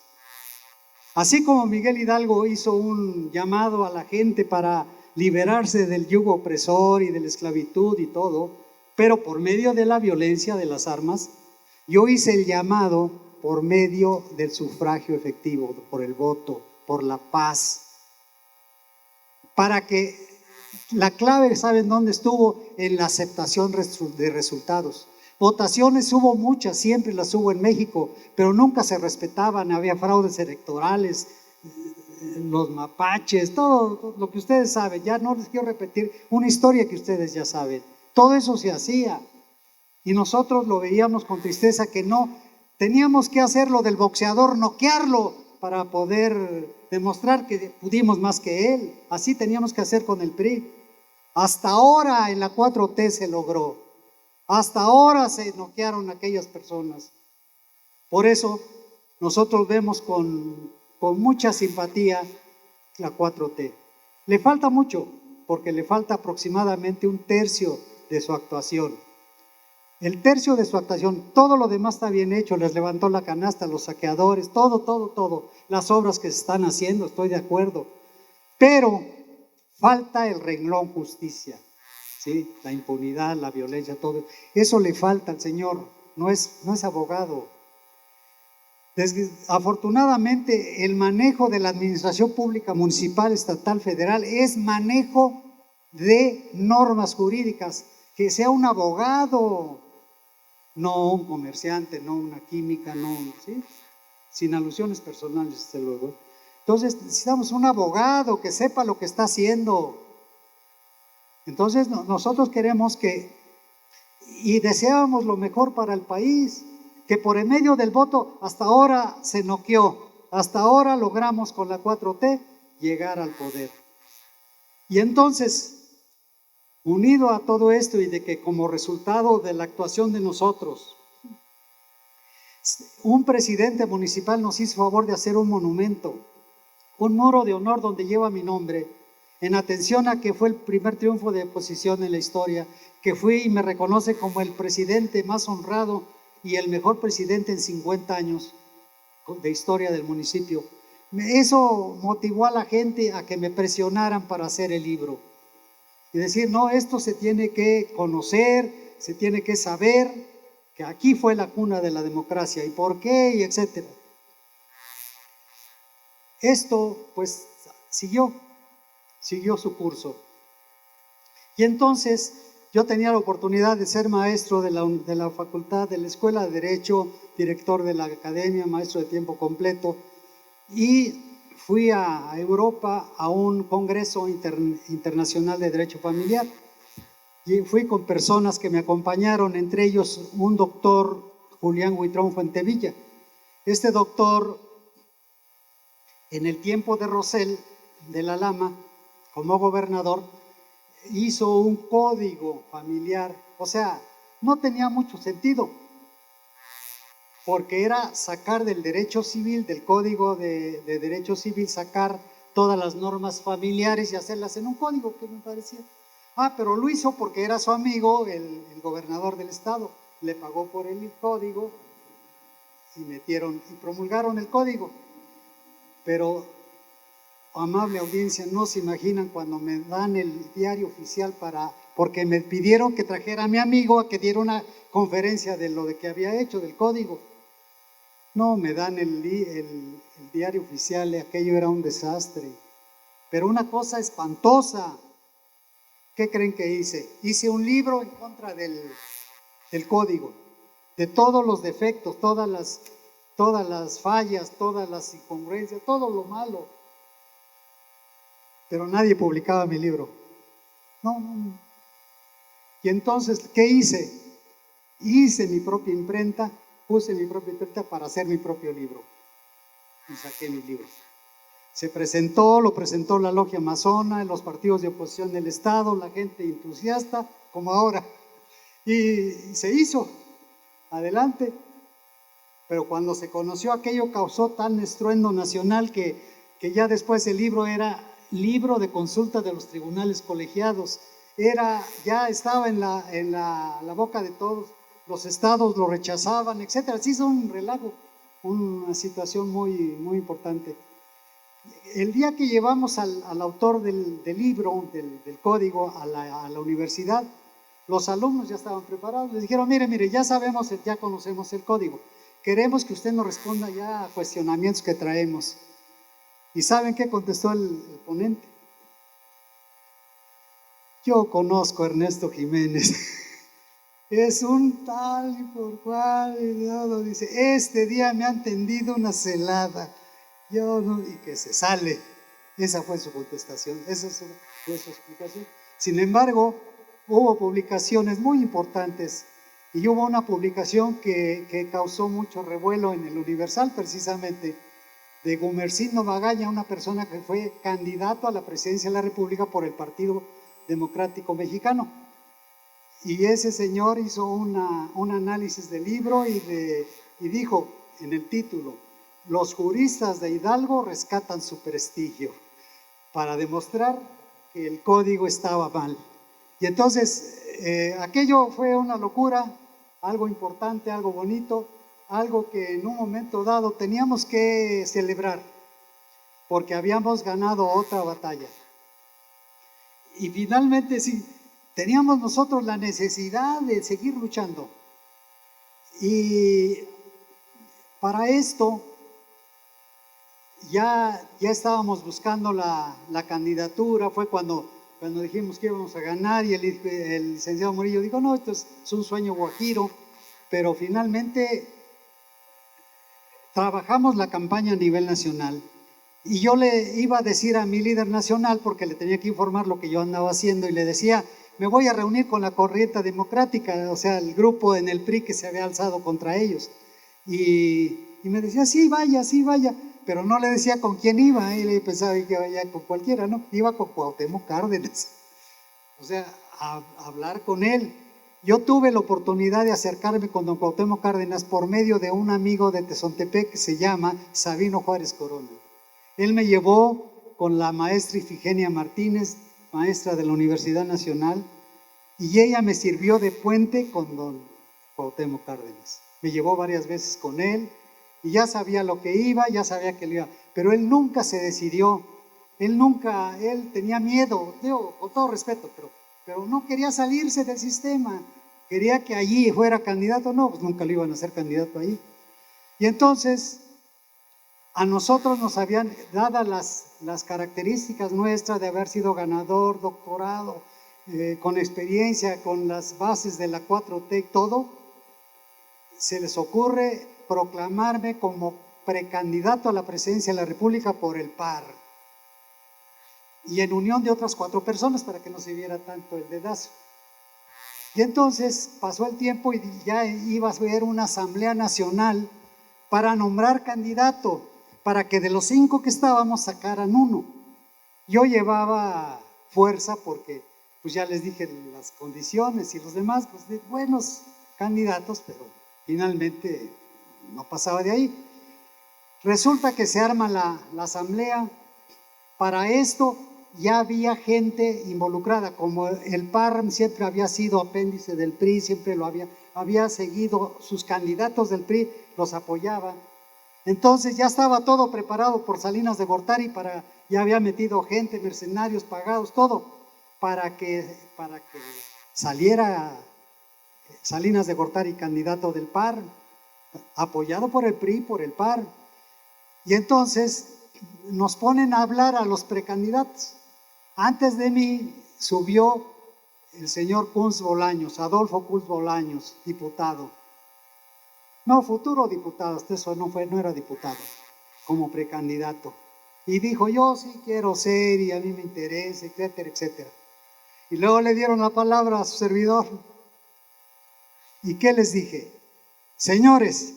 Así como Miguel Hidalgo hizo un llamado a la gente para liberarse del yugo opresor y de la esclavitud y todo, pero por medio de la violencia de las armas, yo hice el llamado por medio del sufragio efectivo, por el voto, por la paz, para que la clave, ¿saben dónde estuvo? En la aceptación de resultados. Votaciones hubo muchas, siempre las hubo en México, pero nunca se respetaban, había fraudes electorales, los mapaches, todo lo que ustedes saben, ya no les quiero repetir una historia que ustedes ya saben. Todo eso se hacía y nosotros lo veíamos con tristeza que no, teníamos que hacer lo del boxeador, noquearlo para poder demostrar que pudimos más que él. Así teníamos que hacer con el PRI. Hasta ahora en la 4T se logró. Hasta ahora se noquearon aquellas personas. Por eso nosotros vemos con mucha simpatía la 4T. Le falta mucho, porque le falta aproximadamente 1/3 de su actuación. El tercio de su actuación, todo lo demás está bien hecho, les levantó la canasta, los saqueadores, todo. Las obras que se están haciendo, estoy de acuerdo. Pero falta el renglón justicia, ¿sí? La impunidad, la violencia, todo. Eso le falta al señor no es abogado. Afortunadamente, el manejo de la administración pública municipal, estatal, federal es manejo de normas jurídicas. Que sea un abogado, no un comerciante, no una química, no, ¿sí? Sin alusiones personales, desde luego. Entonces, necesitamos un abogado que sepa lo que está haciendo. Entonces, nosotros queremos y deseábamos lo mejor para el país, que por el medio del voto hasta ahora se noqueó, hasta ahora logramos con la 4T llegar al poder. Y entonces, unido a todo esto y de que como resultado de la actuación de nosotros, un presidente municipal nos hizo favor de hacer un monumento, un muro de honor donde lleva mi nombre, en atención a que fue el primer triunfo de oposición en la historia, que fui y me reconoce como el presidente más honrado y el mejor presidente en 50 años de historia del municipio. Eso motivó a la gente a que me presionaran para hacer el libro. Y decir, no, esto se tiene que conocer, se tiene que saber que aquí fue la cuna de la democracia y por qué, y etcétera. Esto, pues, siguió su curso. Y entonces, yo tenía la oportunidad de ser maestro de la facultad, de la Escuela de Derecho, director de la academia, maestro de tiempo completo, y fui a Europa a un congreso internacional de derecho familiar. Y fui con personas que me acompañaron, entre ellos un doctor, Julián Huitrón Fuentevilla. Este doctor, en el tiempo de Rosell de la Lama, como gobernador, hizo un código familiar. O sea, no tenía mucho sentido, porque era sacar del derecho civil, del código de derecho civil, sacar todas las normas familiares y hacerlas en un código, que me parecía. Pero lo hizo porque era su amigo, el gobernador del estado, le pagó por el código y promulgaron el código. Pero, amable audiencia, no se imaginan cuando me dan el diario oficial porque me pidieron que trajera a mi amigo a que diera una conferencia de lo de que había hecho, del código. No, me dan el diario oficial, aquello era un desastre, pero una cosa espantosa. ¿Qué creen que hice? Hice un libro en contra del código, de todos los defectos, todas las fallas, todas las incongruencias, todo lo malo. Pero nadie publicaba mi libro. No. Y entonces, ¿qué hice? Hice mi propia imprenta, puse mi propia imprenta para hacer mi propio libro. Y saqué mi libro. Lo presentó la logia masona, los partidos de oposición del Estado, la gente entusiasta, como ahora. Y se hizo, adelante. Pero cuando se conoció aquello causó tal estruendo nacional que ya después el libro era libro de consulta de los tribunales colegiados. Ya estaba en la boca de todos, los estados lo rechazaban, etc. Se hizo un relajo, una situación muy, muy importante. El día que llevamos al autor del libro, del código, a la universidad, los alumnos ya estaban preparados. Les dijeron, mire, ya conocemos el código. Queremos que usted nos responda ya a cuestionamientos que traemos. ¿Y saben qué contestó el ponente? Yo conozco a Ernesto Jiménez. Es un tal y por cual, y todo. Dice, este día me han tendido una celada. Y que se sale. Esa fue su contestación, esa fue su explicación. Sin embargo, hubo publicaciones muy importantes y hubo una publicación que causó mucho revuelo en el Universal, precisamente, de Gumersindo Magaña, una persona que fue candidato a la presidencia de la República por el Partido Democrático Mexicano. Y ese señor hizo un análisis del libro y dijo en el título, los juristas de Hidalgo rescatan su prestigio, para demostrar que el código estaba mal. Y entonces, aquello fue una locura, algo importante, algo bonito, algo que en un momento dado teníamos que celebrar, porque habíamos ganado otra batalla. Y finalmente sí, teníamos nosotros la necesidad de seguir luchando. Y para esto ya estábamos buscando la candidatura. Fue cuando dijimos que íbamos a ganar y el licenciado Murillo dijo, no, esto es un sueño guajiro, pero finalmente trabajamos la campaña a nivel nacional. Y yo le iba a decir a mi líder nacional, porque le tenía que informar lo que yo andaba haciendo, y le decía, me voy a reunir con la corriente democrática, o sea, el grupo en el PRI que se había alzado contra ellos. Y me decía, sí, vaya, pero no le decía con quién iba, y le pensaba que vaya con cualquiera, ¿no? Iba con Cuauhtémoc Cárdenas, o sea, a hablar con él. Yo tuve la oportunidad de acercarme con don Cuauhtémoc Cárdenas por medio de un amigo de Tezontepec que se llama Sabino Juárez Corona. Él me llevó con la maestra Ifigenia Martínez, maestra de la Universidad Nacional, y ella me sirvió de puente con don Cuauhtémoc Cárdenas. Me llevó varias veces con él y ya sabía lo que iba, ya sabía que le iba, pero él nunca se decidió, él tenía miedo, digo, con todo respeto, pero no quería salirse del sistema, quería que allí fuera candidato, no, pues nunca le iban a hacer candidato ahí. Y entonces a nosotros nos habían dado las características nuestras de haber sido ganador, doctorado, con experiencia, con las bases de la 4T, todo. Se les ocurre proclamarme como precandidato a la presidencia de la República por el PAR. Y en unión de otras 4 personas para que no se viera tanto el dedazo. Y entonces pasó el tiempo y ya iba a haber una asamblea nacional para nombrar candidato, para que de los 5 que estábamos sacaran uno. Yo llevaba fuerza porque, pues ya les dije las condiciones y los demás, pues de buenos candidatos, pero finalmente no pasaba de ahí. Resulta que se arma la asamblea. Para esto ya había gente involucrada, como el PAR siempre había sido apéndice del PRI, siempre lo había seguido, sus candidatos del PRI los apoyaban. Entonces ya estaba todo preparado por Salinas de Gortari, ya había metido gente, mercenarios pagados, todo, para que saliera Salinas de Gortari candidato del PAR, apoyado por el PRI, por el PAR. Y entonces nos ponen a hablar a los precandidatos. Antes de mí subió el señor Kunz Bolaños, Adolfo Kunz Bolaños, diputado. No, futuro diputado, hasta eso no era diputado, como precandidato. Y dijo, yo sí quiero ser y a mí me interesa, etcétera, etcétera. Y luego le dieron la palabra a su servidor. ¿Y qué les dije? Señores,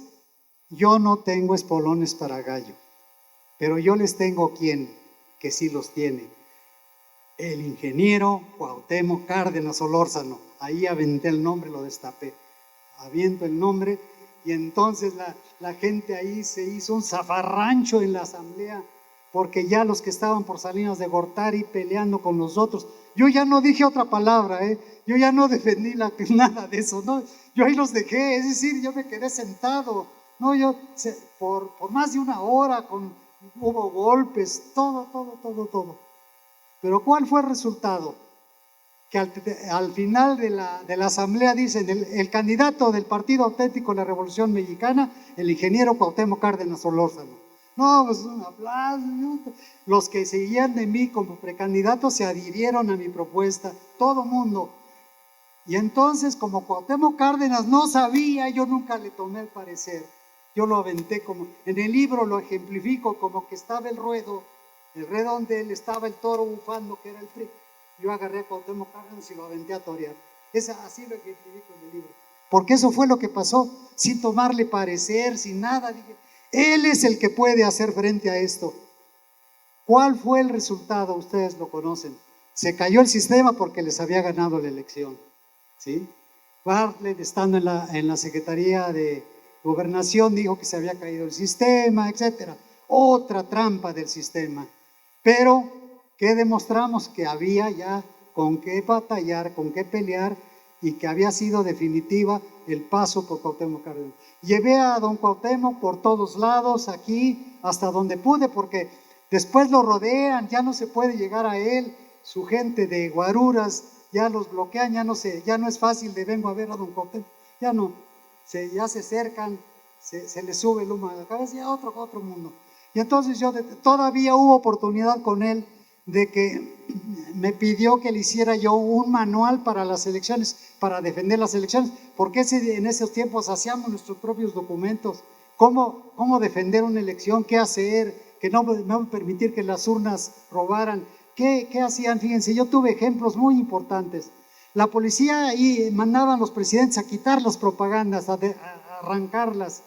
yo no tengo espolones para gallo, pero yo les tengo quien que sí los tiene. El ingeniero Cuauhtémoc Cárdenas Solórzano. Ahí aventé el nombre, lo destapé. Aviento el nombre. Y entonces la gente ahí se hizo un zafarrancho en la asamblea, porque ya los que estaban por Salinas de Gortari peleando con los otros, yo ya no dije otra palabra, yo ya no defendí nada de eso, ¿no? Yo ahí los dejé, es decir, yo me quedé sentado, ¿no? Por más de una hora, hubo golpes, todo. Pero ¿cuál fue el resultado? Que al final de la asamblea dicen, el candidato del Partido Auténtico de la Revolución Mexicana, el ingeniero Cuauhtémoc Cárdenas Solórzano. No, pues un aplauso. Los que seguían de mí como precandidato se adhirieron a mi propuesta, todo mundo. Y entonces, como Cuauhtémoc Cárdenas no sabía, yo nunca le tomé el parecer. Yo lo aventé como, en el libro lo ejemplifico como que estaba el ruedo donde él estaba el toro bufando, que era el PRI. Yo agarré a Cuauhtémoc Cárdenas y lo aventé a torear. Así lo ejemplifico en el libro. Porque eso fue lo que pasó, sin tomarle parecer, sin nada. Dije, él es el que puede hacer frente a esto. ¿Cuál fue el resultado? Ustedes lo conocen. Se cayó el sistema porque les había ganado la elección. ¿Sí? Bartlett, estando en la Secretaría de Gobernación, dijo que se había caído el sistema, etc. Otra trampa del sistema. Pero ¿qué demostramos? Que había ya con qué batallar, con qué pelear, y que había sido definitiva el paso por Cuauhtémoc Cárdenas. Llevé a don Cuauhtémoc por todos lados, aquí, hasta donde pude, porque después lo rodean, ya no se puede llegar a él, su gente de guaruras ya los bloquean, ya no es fácil de vengo a ver a don Cuauhtémoc, ya no. ya se acercan, se les sube el humo a la cabeza, ya otro mundo. Y entonces todavía hubo oportunidad con él de que me pidió que le hiciera yo un manual para las elecciones, para defender las elecciones, porque en esos tiempos hacíamos nuestros propios documentos, cómo defender una elección, qué hacer, que no permitir que las urnas robaran, qué hacían. Fíjense, yo tuve ejemplos muy importantes. La policía ahí mandaban a los presidentes a quitar las propagandas, a arrancarlas.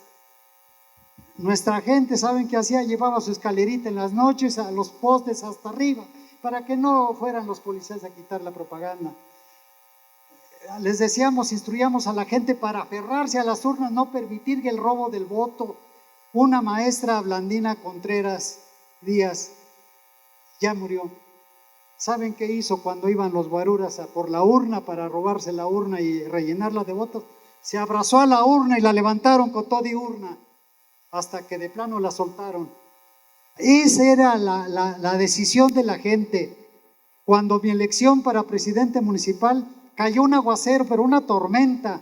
Nuestra gente, ¿saben qué hacía? Llevaba su escalerita en las noches a los postes hasta arriba, para que no fueran los policías a quitar la propaganda. Les decíamos, instruíamos a la gente para aferrarse a las urnas, no permitir que el robo del voto. Una maestra, Blandina Contreras Díaz, ya murió. ¿Saben qué hizo cuando iban los guaruras por la urna para robarse la urna y rellenarla de votos? Se abrazó a la urna y la levantaron con toda y urna, hasta que de plano la soltaron. Esa era la decisión de la gente. Cuando mi elección para presidente municipal cayó un aguacero, pero una tormenta.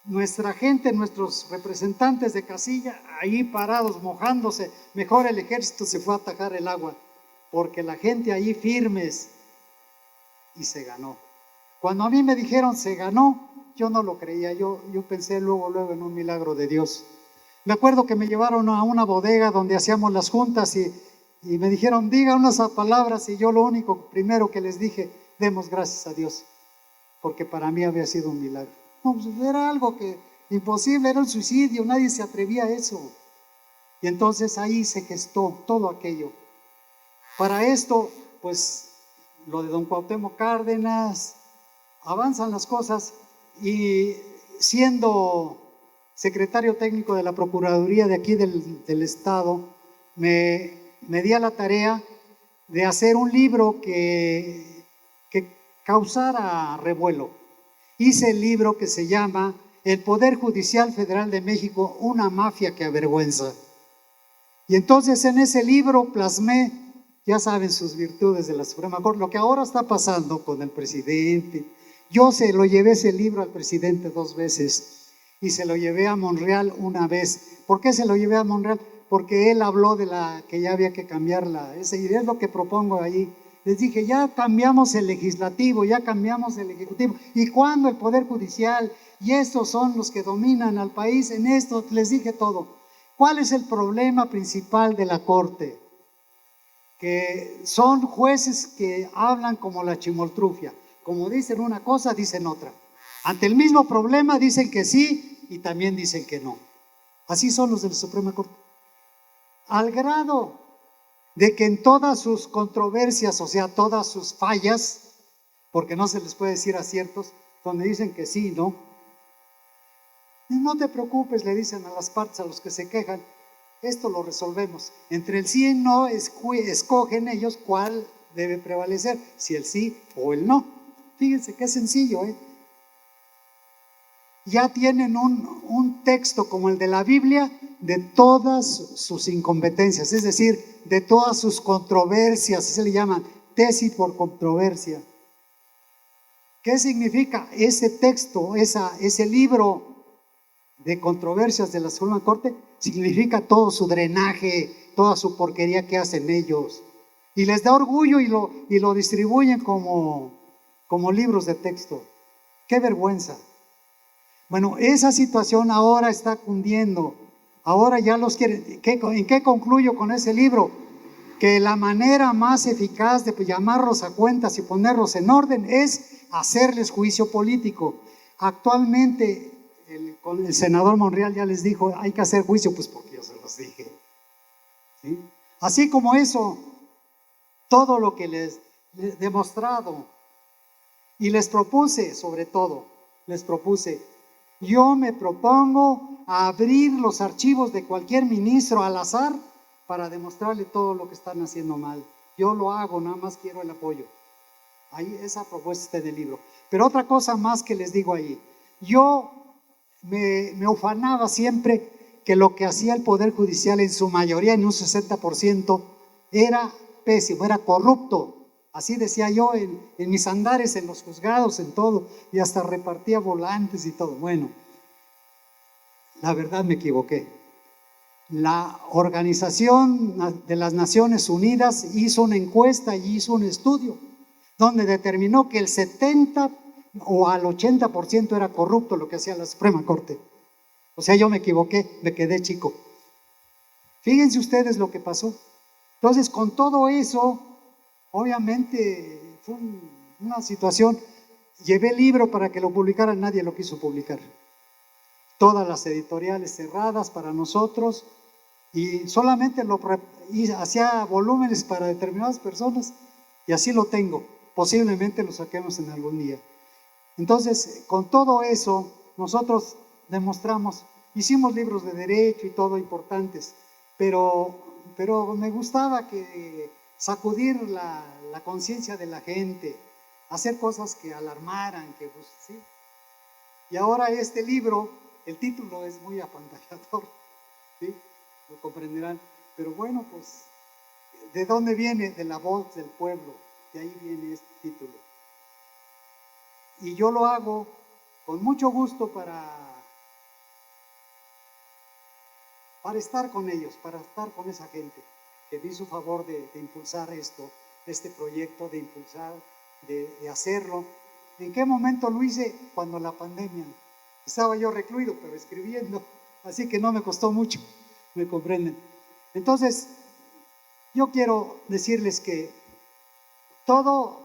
Nuestra gente, nuestros representantes de casilla, ahí parados, mojándose. Mejor el ejército se fue a atajar el agua, porque la gente ahí firmes, y se ganó. Cuando a mí me dijeron se ganó, yo no lo creía. Yo pensé luego en un milagro de Dios. Me acuerdo que me llevaron a una bodega donde hacíamos las juntas y me dijeron, diga unas palabras, y yo lo único primero que les dije, demos gracias a Dios, porque para mí había sido un milagro. No, pues era algo imposible, era un suicidio, nadie se atrevía a eso. Y entonces ahí se gestó todo aquello. Para esto, pues, lo de don Cuauhtémoc Cárdenas, avanzan las cosas, y siendo secretario técnico de la Procuraduría de aquí del Estado, me di a la tarea de hacer un libro que causara revuelo. Hice el libro que se llama El Poder Judicial Federal de México, una mafia que avergüenza. Y entonces en ese libro plasmé, ya saben, sus virtudes de la Suprema Corte, lo que ahora está pasando con el presidente. Yo se lo llevé ese libro al presidente 2 veces y se lo llevé a Monreal una vez. ¿Por qué se lo llevé a Monreal? Porque él habló de que ya había que cambiarla. Esa idea es lo que propongo ahí. Les dije, ya cambiamos el legislativo, ya cambiamos el ejecutivo. ¿Y cuándo el Poder Judicial? Y estos son los que dominan al país. En esto les dije todo. ¿Cuál es el problema principal de la Corte? Que son jueces que hablan como la chimoltrufia. Como dicen una cosa, dicen otra. Ante el mismo problema dicen que sí y también dicen que no. Así son los de la Suprema Corte. Al grado de que en todas sus controversias, o sea, todas sus fallas, porque no se les puede decir aciertos, donde dicen que sí, no. No te preocupes, le dicen a las partes, a los que se quejan, esto lo resolvemos. Entre el sí y el no escogen ellos cuál debe prevalecer, si el sí o el no. Fíjense qué sencillo, ¿eh? Ya tienen un texto como el de la Biblia de todas sus incompetencias, es decir, de todas sus controversias, así se le llaman, tesis por controversia. ¿Qué significa ese texto, ese libro de controversias de la Suprema Corte? Significa todo su drenaje, toda su porquería que hacen ellos. Y les da orgullo y lo distribuyen como libros de texto. ¡Qué vergüenza! Bueno, esa situación ahora está cundiendo. Ahora ya los quieren. ¿En qué concluyo con ese libro? Que la manera más eficaz de llamarlos a cuentas y ponerlos en orden es hacerles juicio político. Actualmente, el senador Monreal ya les dijo, hay que hacer juicio, pues porque yo se los dije. ¿Sí? Así como eso, todo lo que les he demostrado y les propuse, sobre todo, yo me propongo a abrir los archivos de cualquier ministro al azar para demostrarle todo lo que están haciendo mal. Yo lo hago, nada más quiero el apoyo. Ahí esa propuesta está en el libro. Pero otra cosa más que les digo ahí, yo me ufanaba siempre que lo que hacía el Poder Judicial en su mayoría, en un 60%, era pésimo, era corrupto. Así decía yo en mis andares, en los juzgados, en todo, y hasta repartía volantes y todo. Bueno, la verdad me equivoqué. La Organización de las Naciones Unidas hizo una encuesta y hizo un estudio donde determinó que el 70 o al 80% era corrupto lo que hacía la Suprema Corte. O sea, yo me equivoqué, me quedé chico. Fíjense ustedes lo que pasó. Entonces, con todo eso, obviamente fue una situación. Llevé el libro para que lo publicaran, nadie lo quiso publicar. Todas las editoriales cerradas para nosotros y solamente hacía volúmenes para determinadas personas y así lo tengo. Posiblemente lo saquemos en algún día. Entonces, con todo eso, nosotros demostramos, hicimos libros de derecho y todo importantes, pero me gustaba sacudir la conciencia de la gente, hacer cosas que alarmaran, ¿sí? Y ahora este libro, el título es muy apantallador, ¿sí? Lo comprenderán, pero bueno, pues, ¿de dónde viene? De la voz del pueblo, de ahí viene este título. Y yo lo hago con mucho gusto para estar con ellos, para estar con esa gente que hizo favor de impulsar este proyecto, de impulsar, de hacerlo. ¿En qué momento lo hice? Cuando la pandemia. Estaba yo recluido, pero escribiendo, así que no me costó mucho, ¿me comprenden? Entonces, yo quiero decirles que toda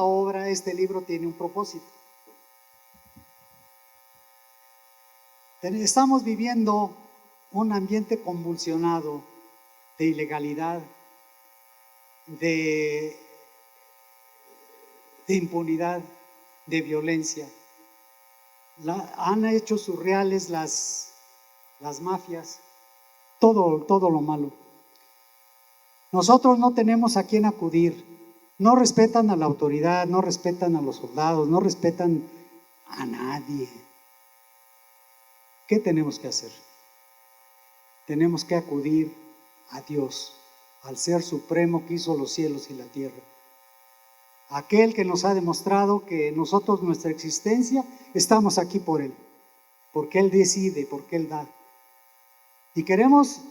obra, este libro tiene un propósito. Estamos viviendo un ambiente convulsionado de ilegalidad, de impunidad, de violencia. Han hecho surreales las mafias, todo lo malo. Nosotros no tenemos a quién acudir. No respetan a la autoridad, no respetan a los soldados, no respetan a nadie. ¿Qué tenemos que hacer? Tenemos que acudir a Dios, al Ser Supremo que hizo los cielos y la tierra. Aquel que nos ha demostrado que nosotros, nuestra existencia, estamos aquí por Él, porque Él decide, porque Él da. Y queremos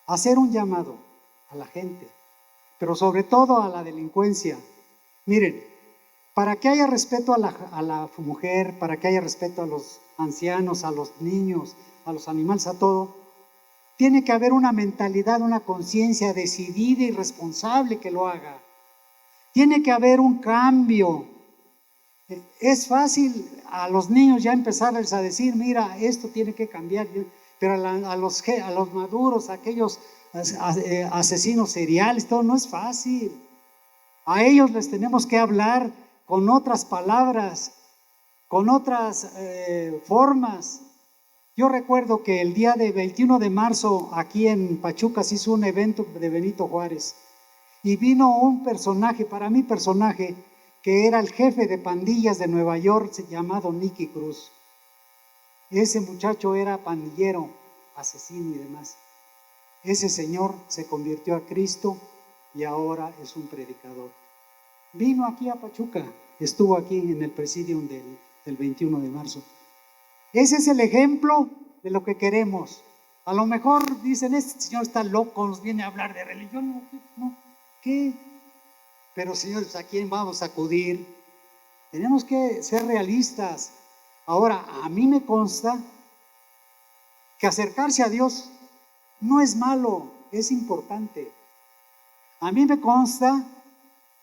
hacer un llamado a la gente, pero sobre todo a la delincuencia. Miren, para que haya respeto a la mujer, para que haya respeto a los ancianos, a los niños, a los animales, a todo, tiene que haber una mentalidad, una conciencia decidida y responsable que lo haga. Tiene que haber un cambio. Es fácil a los niños ya empezarles a decir, mira, esto tiene que cambiar, pero a los maduros, a aquellos asesinos seriales, todo no es fácil. A ellos les tenemos que hablar con otras palabras, con otras formas. Yo recuerdo que el día de 21 de marzo aquí en Pachuca se hizo un evento de Benito Juárez y vino un personaje, para mí personaje, que era el jefe de pandillas de Nueva York llamado Nicky Cruz. Ese muchacho era pandillero, asesino y demás. Ese señor se convirtió a Cristo y ahora es un predicador. Vino aquí a Pachuca, estuvo aquí en el presidium del 21 de marzo. Ese es el ejemplo de lo que queremos. A lo mejor dicen, este señor está loco, nos viene a hablar de religión. No, ¿qué? Pero señores, ¿a quién vamos a acudir? Tenemos que ser realistas. Ahora, a mí me consta que acercarse a Dios no es malo, es importante. A mí me consta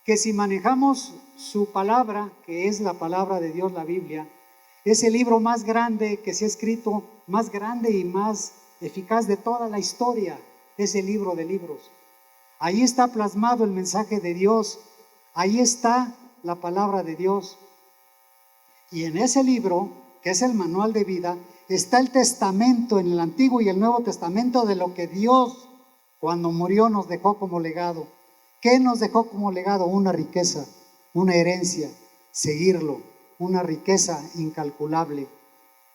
que si manejamos su palabra, que es la palabra de Dios, la Biblia, es el libro más grande que se ha escrito, más grande y más eficaz de toda la historia, es el libro de libros. Ahí está plasmado el mensaje de Dios, ahí está la palabra de Dios. Y en ese libro, que es el manual de vida, está el testamento en el Antiguo y el Nuevo Testamento de lo que Dios, cuando murió, nos dejó como legado. ¿Qué nos dejó como legado? Una riqueza, una herencia, seguirlo, una riqueza incalculable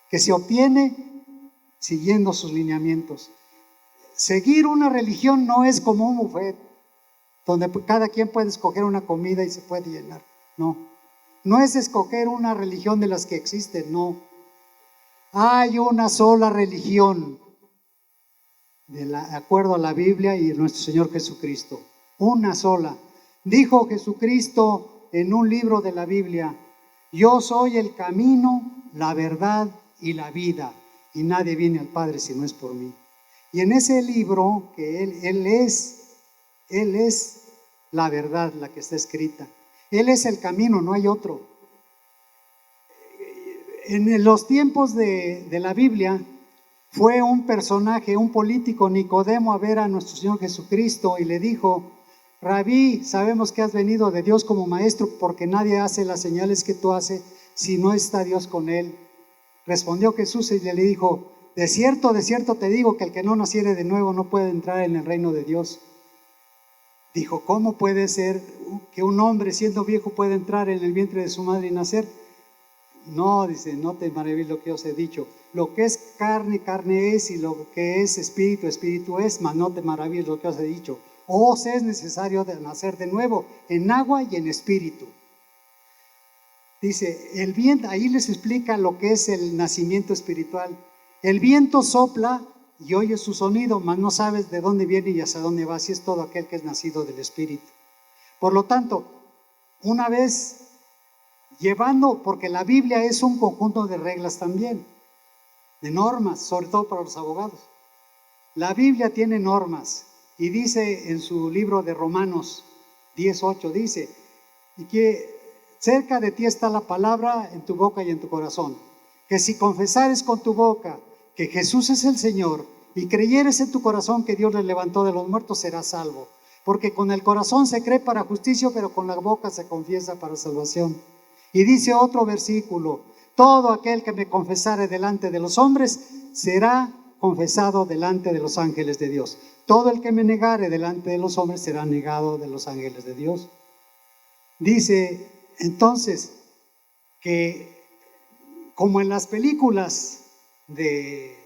que se obtiene siguiendo sus lineamientos. Seguir una religión no es como un buffet donde cada quien puede escoger una comida y se puede llenar. No, No es escoger una religión de las que existen, no. Hay una sola religión, de acuerdo a la Biblia y nuestro Señor Jesucristo. Una sola. Dijo Jesucristo en un libro de la Biblia: yo soy el camino, la verdad y la vida, y nadie viene al Padre si no es por mí. Y en ese libro, que Él es la verdad, la que está escrita. Él es el camino, no hay otro. En los tiempos de la Biblia, fue un personaje, un político, Nicodemo, a ver a nuestro Señor Jesucristo y le dijo: Rabí, sabemos que has venido de Dios como maestro, porque nadie hace las señales que tú haces si no está Dios con él. Respondió Jesús y le dijo: de cierto te digo que el que no naciere de nuevo no puede entrar en el reino de Dios. Dijo: ¿cómo puede ser que un hombre siendo viejo pueda entrar en el vientre de su madre y nacer? No, dice, no te maravilles lo que os he dicho. Lo que es carne, carne es, y lo que es espíritu, espíritu es, mas no te maravilles lo que os he dicho. Os es necesario nacer de nuevo en agua y en espíritu. Dice, el viento, ahí les explica lo que es el nacimiento espiritual. El viento sopla y oyes su sonido, mas no sabes de dónde viene y hacia dónde va. Así es todo aquel que es nacido del espíritu. Por lo tanto, una vez llevando, porque la Biblia es un conjunto de reglas también, de normas, sobre todo para los abogados. La Biblia tiene normas y dice en su libro de Romanos 10:8, dice, y que cerca de ti está la palabra en tu boca y en tu corazón, que si confesares con tu boca que Jesús es el Señor y creyeres en tu corazón que Dios le levantó de los muertos, serás salvo. Porque con el corazón se cree para justicia, pero con la boca se confiesa para salvación. Y dice otro versículo: todo aquel que me confesare delante de los hombres será confesado delante de los ángeles de Dios. Todo el que me negare delante de los hombres será negado de los ángeles de Dios. Dice entonces que, como en las películas de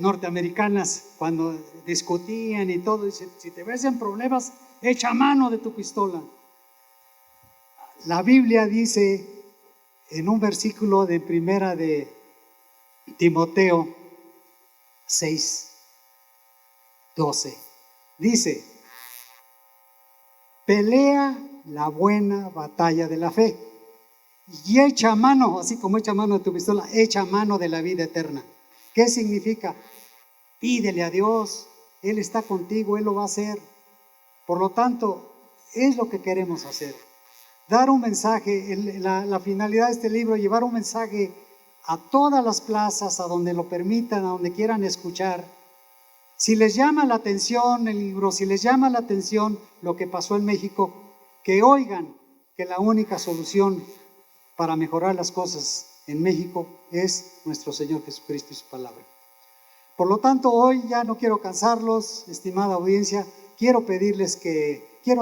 norteamericanas, cuando discutían y todo, dice, si te ves en problemas, echa mano de tu pistola. La Biblia dice en un versículo de primera de Timoteo 6:12, dice, pelea la buena batalla de la fe y echa mano, así como echa mano de tu pistola, echa mano de la vida eterna. ¿Qué significa? Pídele a Dios, Él está contigo, Él lo va a hacer. Por lo tanto, es lo que queremos hacer. Dar un mensaje, la finalidad de este libro, llevar un mensaje a todas las plazas, a donde lo permitan, a donde quieran escuchar. Si les llama la atención el libro, si les llama la atención lo que pasó en México, que oigan que la única solución para mejorar las cosas en México es nuestro Señor Jesucristo y su palabra. Por lo tanto, hoy ya no quiero cansarlos, estimada audiencia, quiero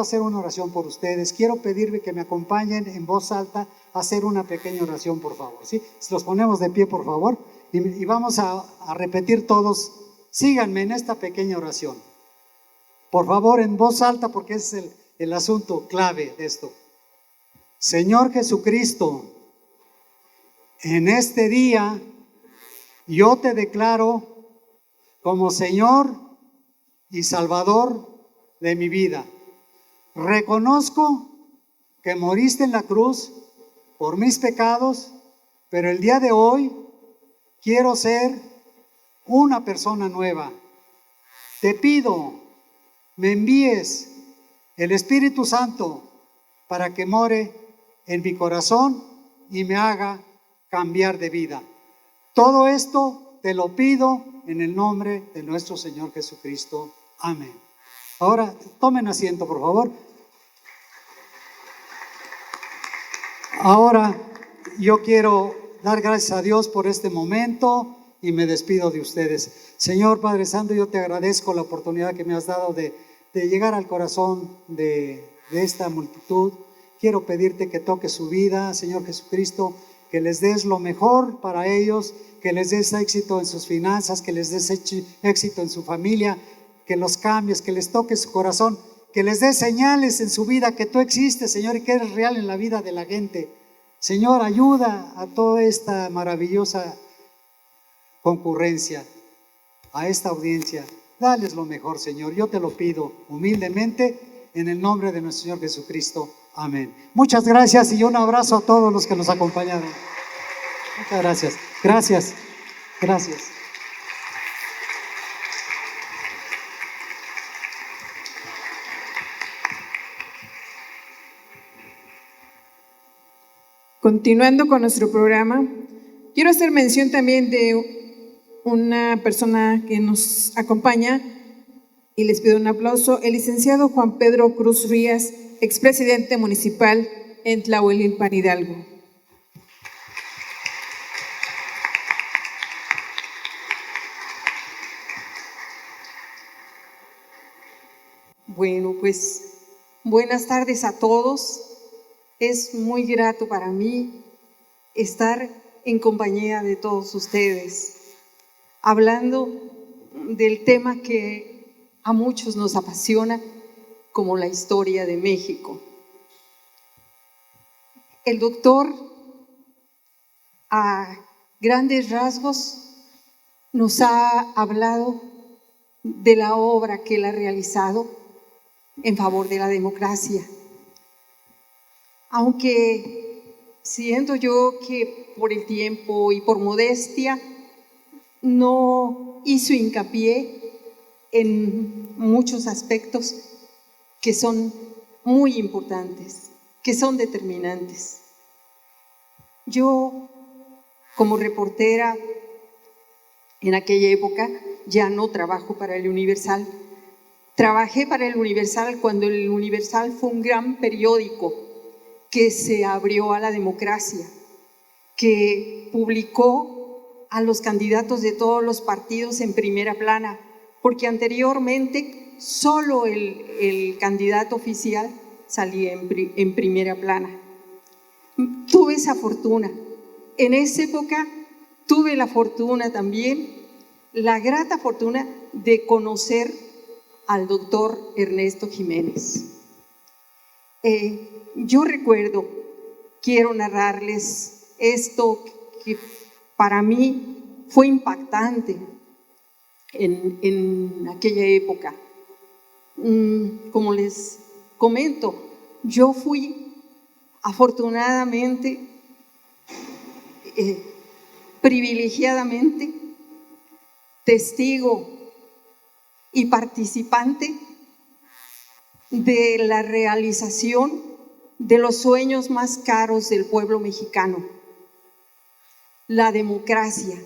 hacer una oración por ustedes, quiero pedirle que me acompañen en voz alta a hacer una pequeña oración, por favor, ¿sí? Si los ponemos de pie, por favor, y vamos a repetir todos, síganme en esta pequeña oración. Por favor, en voz alta, porque es el asunto clave de esto. Señor Jesucristo, en este día yo te declaro como Señor y Salvador de mi vida. Reconozco que moriste en la cruz por mis pecados, pero el día de hoy quiero ser una persona nueva. Te pido, me envíes el Espíritu Santo para que more en mi corazón y me haga cambiar de vida. Todo esto te lo pido en el nombre de nuestro Señor Jesucristo. Amén. Ahora, tomen asiento, por favor. Ahora, yo quiero dar gracias a Dios por este momento y me despido de ustedes. Señor Padre Santo, yo te agradezco la oportunidad que me has dado de llegar al corazón de esta multitud. Quiero pedirte que toques su vida, Señor Jesucristo, que les des lo mejor para ellos, que les des éxito en sus finanzas, que les des éxito en su familia, que los cambies, que les toques su corazón, que les dé señales en su vida que tú existes, Señor, y que eres real en la vida de la gente. Señor, ayuda a toda esta maravillosa concurrencia, a esta audiencia. Dales lo mejor, Señor. Yo te lo pido humildemente en el nombre de nuestro Señor Jesucristo. Amén. Muchas gracias y un abrazo a todos los que nos acompañaron. Muchas gracias. Gracias. Gracias. Continuando con nuestro programa, quiero hacer mención también de una persona que nos acompaña y les pido un aplauso, el licenciado Juan Pedro Cruz Rías, expresidente municipal en Tlahuelilpan, Hidalgo. Bueno, pues buenas tardes a todos. Es muy grato para mí estar en compañía de todos ustedes, hablando del tema que a muchos nos apasiona, como la historia de México. El doctor, a grandes rasgos, nos ha hablado de la obra que él ha realizado en favor de la democracia. Aunque siento yo que por el tiempo y por modestia no hizo hincapié en muchos aspectos que son muy importantes, que son determinantes. Yo, como reportera, en aquella época ya no trabajo para el Universal. Trabajé para el Universal cuando el Universal fue un gran periódico que se abrió a la democracia, que publicó a los candidatos de todos los partidos en primera plana, porque anteriormente solo el candidato oficial salía en primera plana. Tuve esa fortuna. En esa época tuve la fortuna también, la grata fortuna de conocer al doctor Ernesto Jiménez. Yo recuerdo, quiero narrarles esto que para mí fue impactante en aquella época. Como les comento, yo fui afortunadamente, privilegiadamente, testigo y participante de la realización de los sueños más caros del pueblo mexicano, la democracia.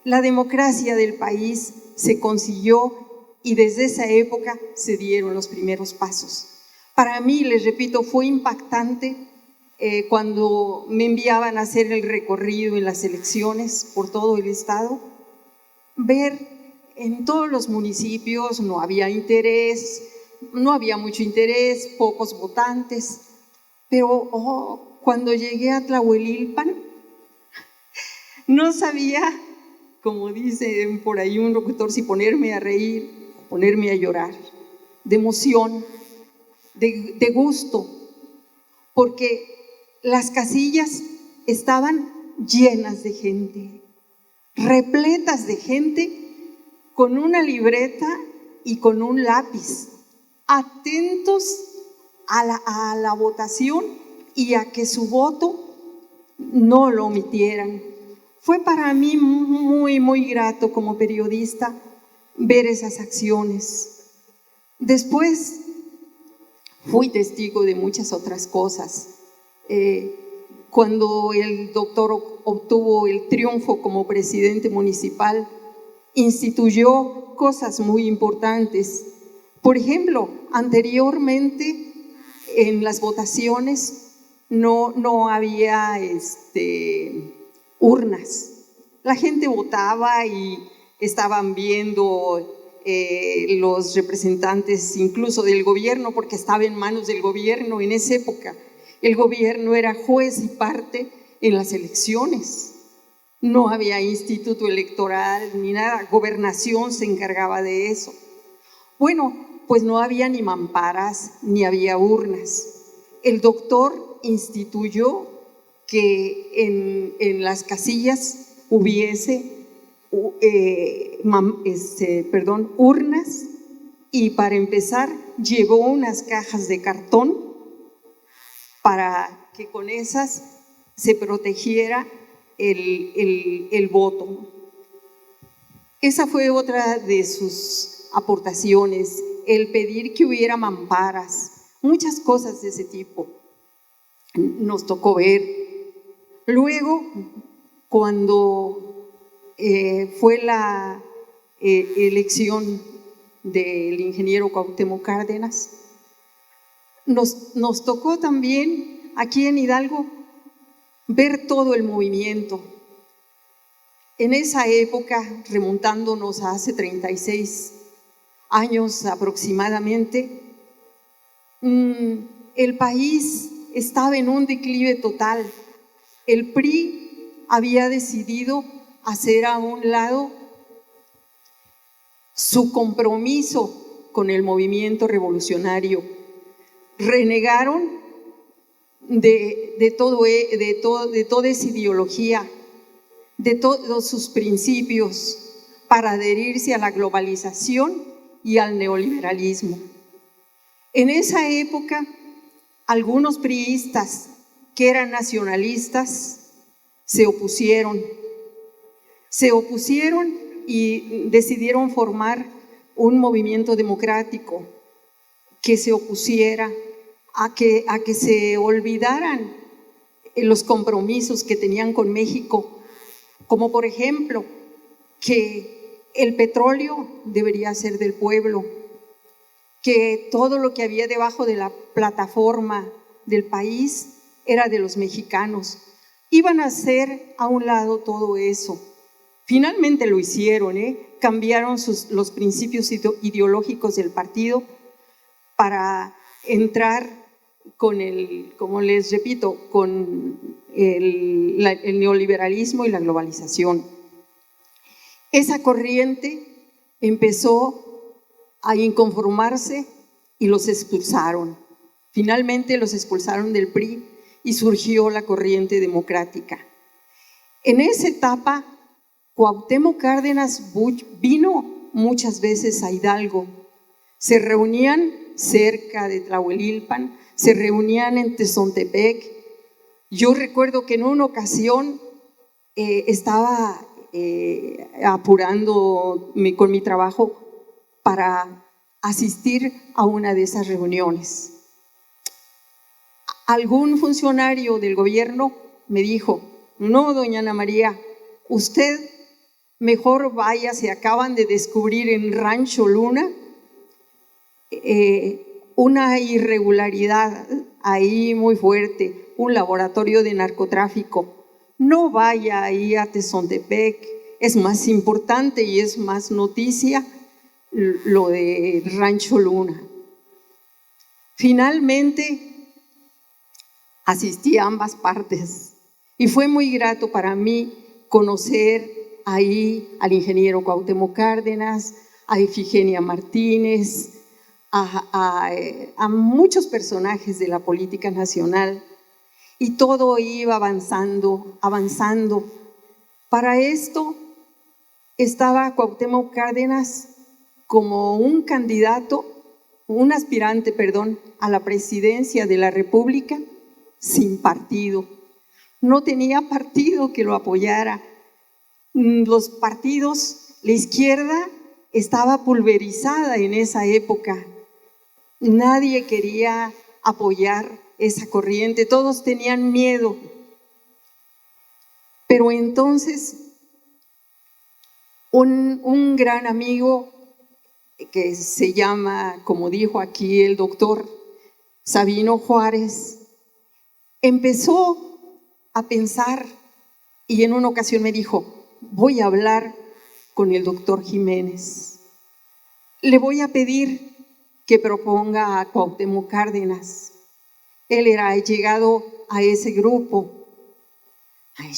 La democracia del país se consiguió y desde esa época se dieron los primeros pasos. Para mí, les repito, fue impactante cuando me enviaban a hacer el recorrido en las elecciones por todo el estado, ver en todos los municipios no había interés, no había mucho interés, pocos votantes, pero cuando llegué a Tlahuelilpan, no sabía, como dice por ahí un locutor, si ponerme a reír o ponerme a llorar, de emoción, de gusto, porque las casillas estaban llenas de gente, repletas de gente, con una libreta y con un lápiz, atentos a la votación y a que su voto no lo omitieran. Fue para mí muy, muy grato como periodista ver esas acciones. Después fui testigo de muchas otras cosas. Cuando el doctor obtuvo el triunfo como presidente municipal, instituyó cosas muy importantes. Por ejemplo, anteriormente en las votaciones no había urnas. La gente votaba y estaban viendo los representantes incluso del gobierno, porque estaba en manos del gobierno en esa época. El gobierno era juez y parte en las elecciones. No había instituto electoral ni nada, Gobernación se encargaba de eso. Bueno, pues no había ni mamparas ni había urnas. El doctor instituyó que en las casillas hubiese urnas, y para empezar llevó unas cajas de cartón para que con esas se protegiera el voto. Esa fue otra de sus aportaciones, el pedir que hubiera mamparas, muchas cosas de ese tipo nos tocó ver. Luego, cuando fue la elección del ingeniero Cuauhtémoc Cárdenas, nos tocó también aquí en Hidalgo ver todo el movimiento. En esa época, remontándonos a hace 36 años aproximadamente, el país estaba en un declive total. El PRI había decidido hacer a un lado su compromiso con el movimiento revolucionario. Renegaron de toda esa ideología, de todos sus principios, para adherirse a la globalización y al neoliberalismo. En esa época, algunos priistas que eran nacionalistas se opusieron y decidieron formar un movimiento democrático que se opusiera a que se olvidaran los compromisos que tenían con México, como por ejemplo que el petróleo debería ser del pueblo, que todo lo que había debajo de la plataforma del país era de los mexicanos. Iban a hacer a un lado todo eso. Finalmente lo hicieron, cambiaron los principios ideológicos del partido para entrar con como les repito, con el neoliberalismo y la globalización. Esa corriente empezó a inconformarse y los expulsaron. Finalmente los expulsaron del PRI y surgió la corriente democrática. En esa etapa, Cuauhtémoc Cárdenas vino muchas veces a Hidalgo. Se reunían cerca de Tlahuelilpan, se reunían en Tezontepec. Yo recuerdo que en una ocasión estaba apurándome con mi trabajo para asistir a una de esas reuniones. Algún funcionario del gobierno me dijo: no, doña Ana María, usted mejor vaya, se acaban de descubrir en Rancho Luna una irregularidad ahí muy fuerte, un laboratorio de narcotráfico. No vaya ahí a Tezontepec, es más importante y es más noticia lo de Rancho Luna. Finalmente asistí a ambas partes y fue muy grato para mí conocer ahí al ingeniero Cuauhtémoc Cárdenas, a Ifigenia Martínez, a muchos personajes de la política nacional, y todo iba avanzando. Para esto estaba Cuauhtémoc Cárdenas como un aspirante, a la presidencia de la República sin partido. No tenía partido que lo apoyara. Los partidos, la izquierda estaba pulverizada en esa época. Nadie quería apoyar esa corriente, todos tenían miedo. Pero entonces un gran amigo que se llama, como dijo aquí el doctor Sabino Juárez, empezó a pensar y en una ocasión me dijo: voy a hablar con el doctor Jiménez, le voy a pedir que proponga a Cuauhtémoc Cárdenas. Él era llegado a ese grupo.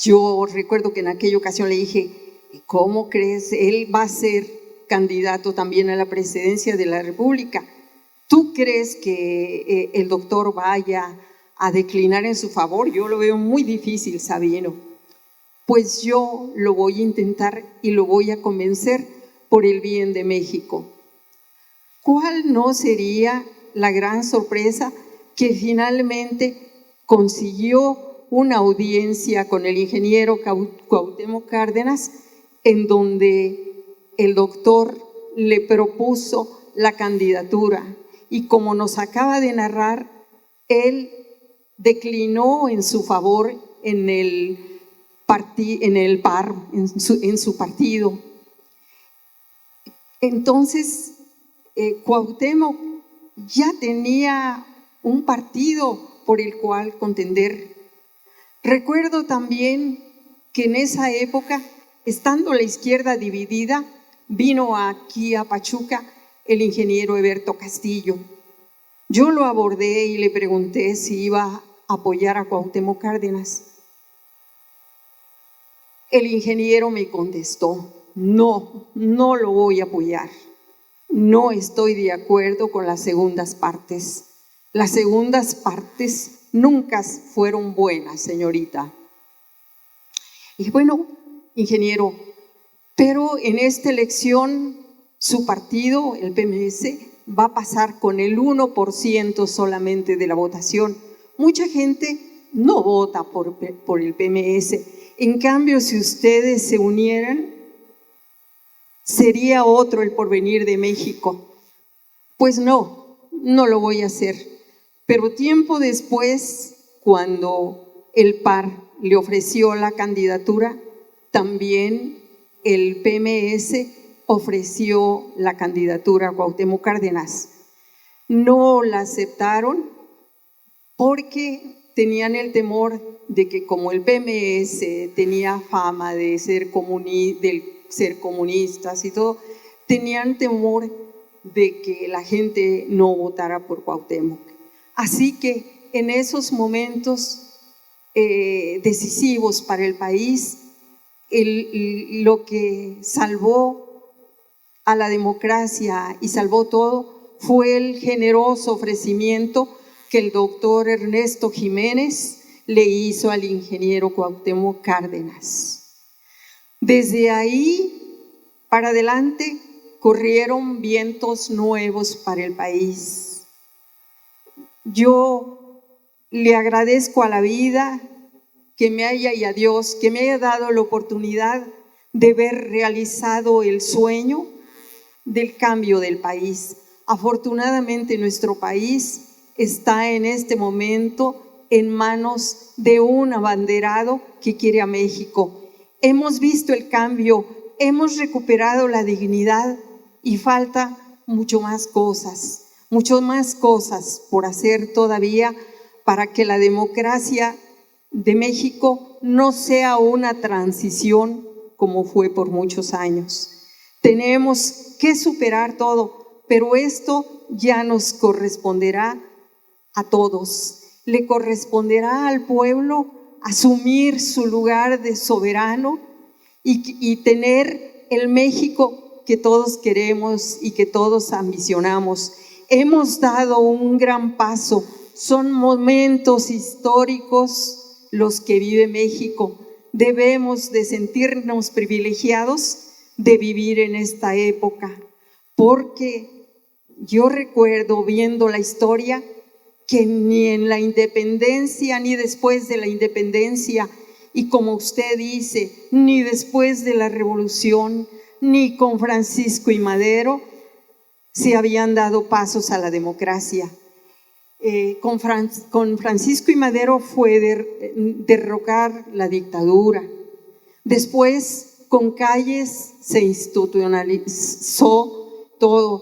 Yo recuerdo que en aquella ocasión le dije: ¿cómo crees? Él va a ser candidato también a la presidencia de la República. ¿Tú crees que el doctor vaya a declinar en su favor? Yo lo veo muy difícil, Sabino. Pues yo lo voy a intentar y lo voy a convencer por el bien de México. ¿Cuál no sería la gran sorpresa que finalmente consiguió una audiencia con el ingeniero Cuauhtémoc Cárdenas, en donde el doctor le propuso la candidatura? Y como nos acaba de narrar, él declinó en su favor en su partido. Entonces, Cuauhtémoc ya tenía un partido por el cual contender. Recuerdo también que en esa época, estando la izquierda dividida, vino aquí a Pachuca el ingeniero Eberto Castillo. Yo lo abordé y le pregunté si iba a apoyar a Cuauhtémoc Cárdenas. El ingeniero me contestó: no, no lo voy a apoyar. No estoy de acuerdo con las segundas partes. Las segundas partes nunca fueron buenas, señorita. Y bueno, ingeniero, pero en esta elección su partido, el PMS, va a pasar con el 1% solamente de la votación. Mucha gente no vota por el PMS. En cambio, si ustedes se unieran, sería otro el porvenir de México. Pues no, no lo voy a hacer. Pero tiempo después, cuando el PAR le ofreció la candidatura, también el PMS ofreció la candidatura a Cuauhtémoc Cárdenas. No la aceptaron porque tenían el temor de que, como el PMS tenía fama de ser comunistas y todo, tenían temor de que la gente no votara por Cuauhtémoc. Así que en esos momentos decisivos para el país, lo que salvó a la democracia y salvó todo fue el generoso ofrecimiento que el doctor Ernesto Jiménez le hizo al ingeniero Cuauhtémoc Cárdenas. Desde ahí para adelante corrieron vientos nuevos para el país. Yo le agradezco a la vida y a Dios que me haya dado la oportunidad de ver realizado el sueño del cambio del país. Afortunadamente, nuestro país está en este momento en manos de un abanderado que quiere a México. Hemos visto el cambio, hemos recuperado la dignidad y falta mucho más cosas por hacer todavía para que la democracia de México no sea una transición como fue por muchos años. Tenemos que superar todo, pero esto ya nos corresponderá a todos. Le corresponderá al pueblo asumir su lugar de soberano y tener el México que todos queremos y que todos ambicionamos. Hemos dado un gran paso. Son momentos históricos los que vive México. Debemos de sentirnos privilegiados de vivir en esta época, porque yo recuerdo, viendo la historia, que ni en la independencia ni después de la independencia, y como usted dice, ni después de la revolución, ni con Francisco y Madero se habían dado pasos a la democracia. Con Francisco y Madero fue derrocar la dictadura. Después, con Calles se institucionalizó todo,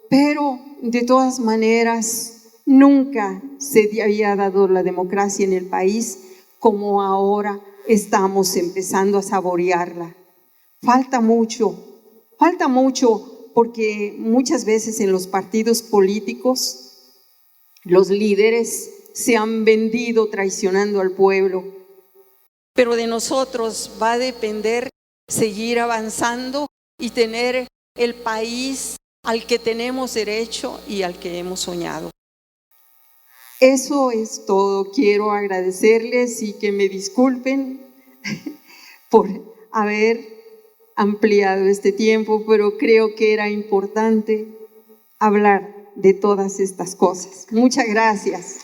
pero de todas maneras nunca se había dado la democracia en el país como ahora estamos empezando a saborearla. Falta mucho, porque muchas veces en los partidos políticos los líderes se han vendido traicionando al pueblo. Pero de nosotros va a depender seguir avanzando y tener el país al que tenemos derecho y al que hemos soñado. Eso es todo. Quiero agradecerles y que me disculpen por haber ampliado este tiempo, pero creo que era importante hablar de todas estas cosas. Muchas gracias.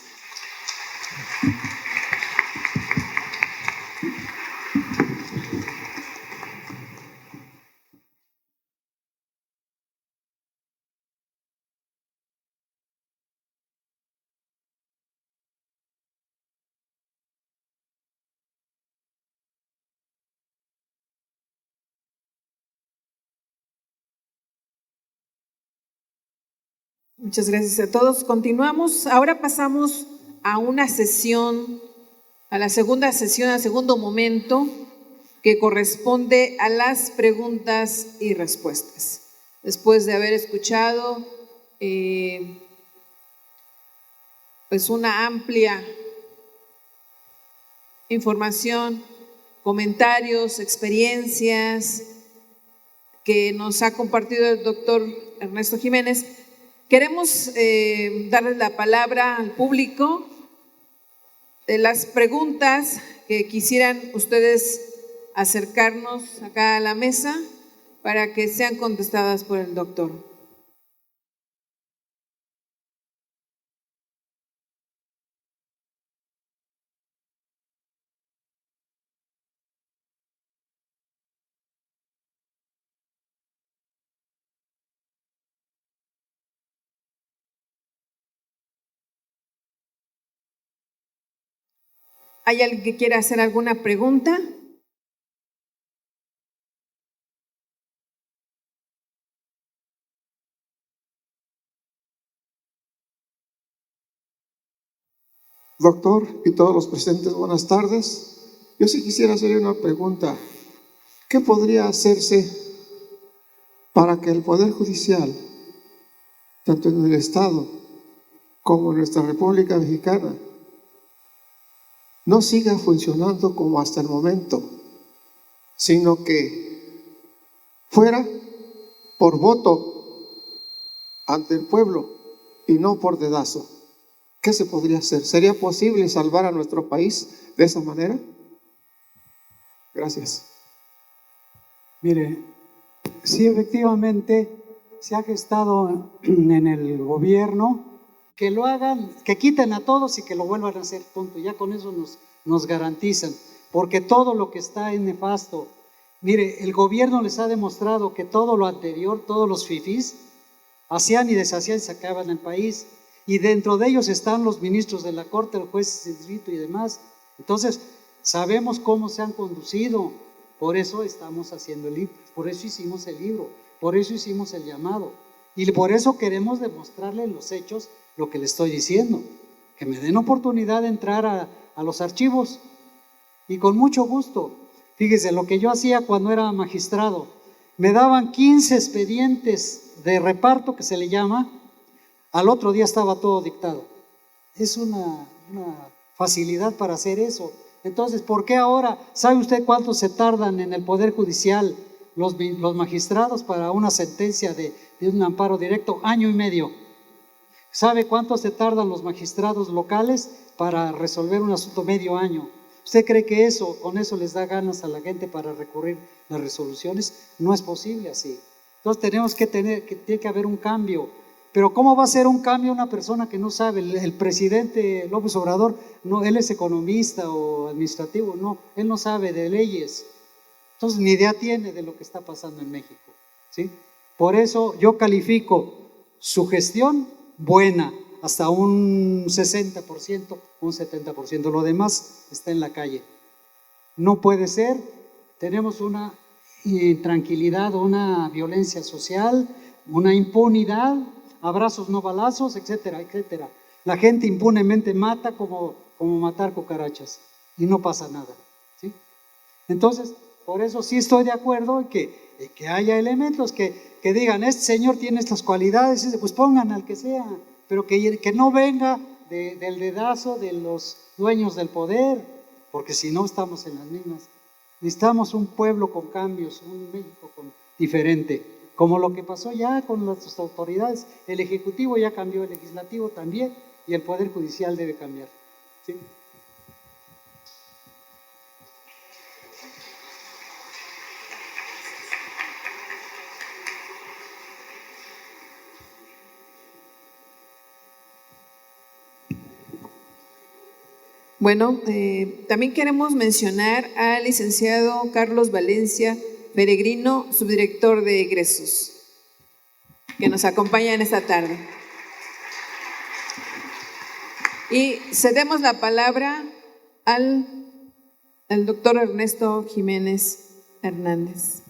Muchas gracias a todos. Continuamos. Ahora pasamos a una sesión, a la segunda sesión, al segundo momento, que corresponde a las preguntas y respuestas. Después de haber escuchado pues una amplia información, comentarios, experiencias que nos ha compartido el doctor Ernesto Jiménez, queremos darles la palabra al público de las preguntas que quisieran ustedes acercarnos acá a la mesa para que sean contestadas por el doctor. ¿Hay alguien que quiera hacer alguna pregunta? Doctor y todos los presentes, buenas tardes. Yo sí quisiera hacerle una pregunta. ¿Qué podría hacerse para que el Poder Judicial, tanto en el Estado como en nuestra República Mexicana, no siga funcionando como hasta el momento, sino que fuera por voto ante el pueblo y no por dedazo? ¿Qué se podría hacer? ¿Sería posible salvar a nuestro país de esa manera? Gracias. Mire, sí, efectivamente se ha gestado en el gobierno que lo hagan, que quiten a todos y que lo vuelvan a hacer, punto. Ya con eso nos garantizan, porque todo lo que está es nefasto. Mire, el gobierno les ha demostrado que todo lo anterior, todos los fifís, hacían y deshacían y sacaban el país. Y dentro de ellos están los ministros de la Corte, el juez de distrito y demás. Entonces, sabemos cómo se han conducido. Por eso estamos haciendo el libro, por eso hicimos el libro, por eso hicimos el llamado. Y por eso queremos demostrarle en los hechos lo que le estoy diciendo. Que me den oportunidad de entrar a los archivos. Y con mucho gusto. Fíjese, lo que yo hacía cuando era magistrado, me daban 15 expedientes de reparto, que se le llama. Al otro día estaba todo dictado. Es una facilidad para hacer eso. Entonces, ¿por qué ahora? ¿Sabe usted cuánto se tardan en el Poder Judicial los magistrados para una sentencia de un amparo directo? 1 año y medio. ¿Sabe cuánto se tardan los magistrados locales para resolver un asunto? medio año. ¿Usted cree que con eso les da ganas a la gente para recurrir las resoluciones? No es posible así. Entonces tenemos que tiene que haber un cambio. Pero ¿cómo va a ser un cambio una persona que no sabe? El presidente López Obrador, no, él es economista o administrativo, no, él no sabe de leyes. Entonces ni idea tiene de lo que está pasando en México, ¿sí? Por eso yo califico su gestión buena, hasta un 60%, un 70%. Lo demás está en la calle. No puede ser, tenemos una intranquilidad, una violencia social, una impunidad, abrazos no balazos, etcétera, etcétera. La gente impunemente mata como matar cucarachas y no pasa nada, ¿sí? Entonces, por eso sí estoy de acuerdo en que haya elementos que digan, este señor tiene estas cualidades, pues pongan al que sea, pero que no venga del dedazo de los dueños del poder, porque si no estamos en las mismas. Necesitamos un pueblo con cambios, un México diferente. como lo que pasó ya con las autoridades. El Ejecutivo ya cambió, el Legislativo también, y el Poder Judicial debe cambiar. ¿Sí? Bueno, también queremos mencionar al licenciado Carlos Valencia Peregrino, subdirector de egresos, que nos acompaña en esta tarde. Y cedemos la palabra al doctor Ernesto Jiménez Hernández.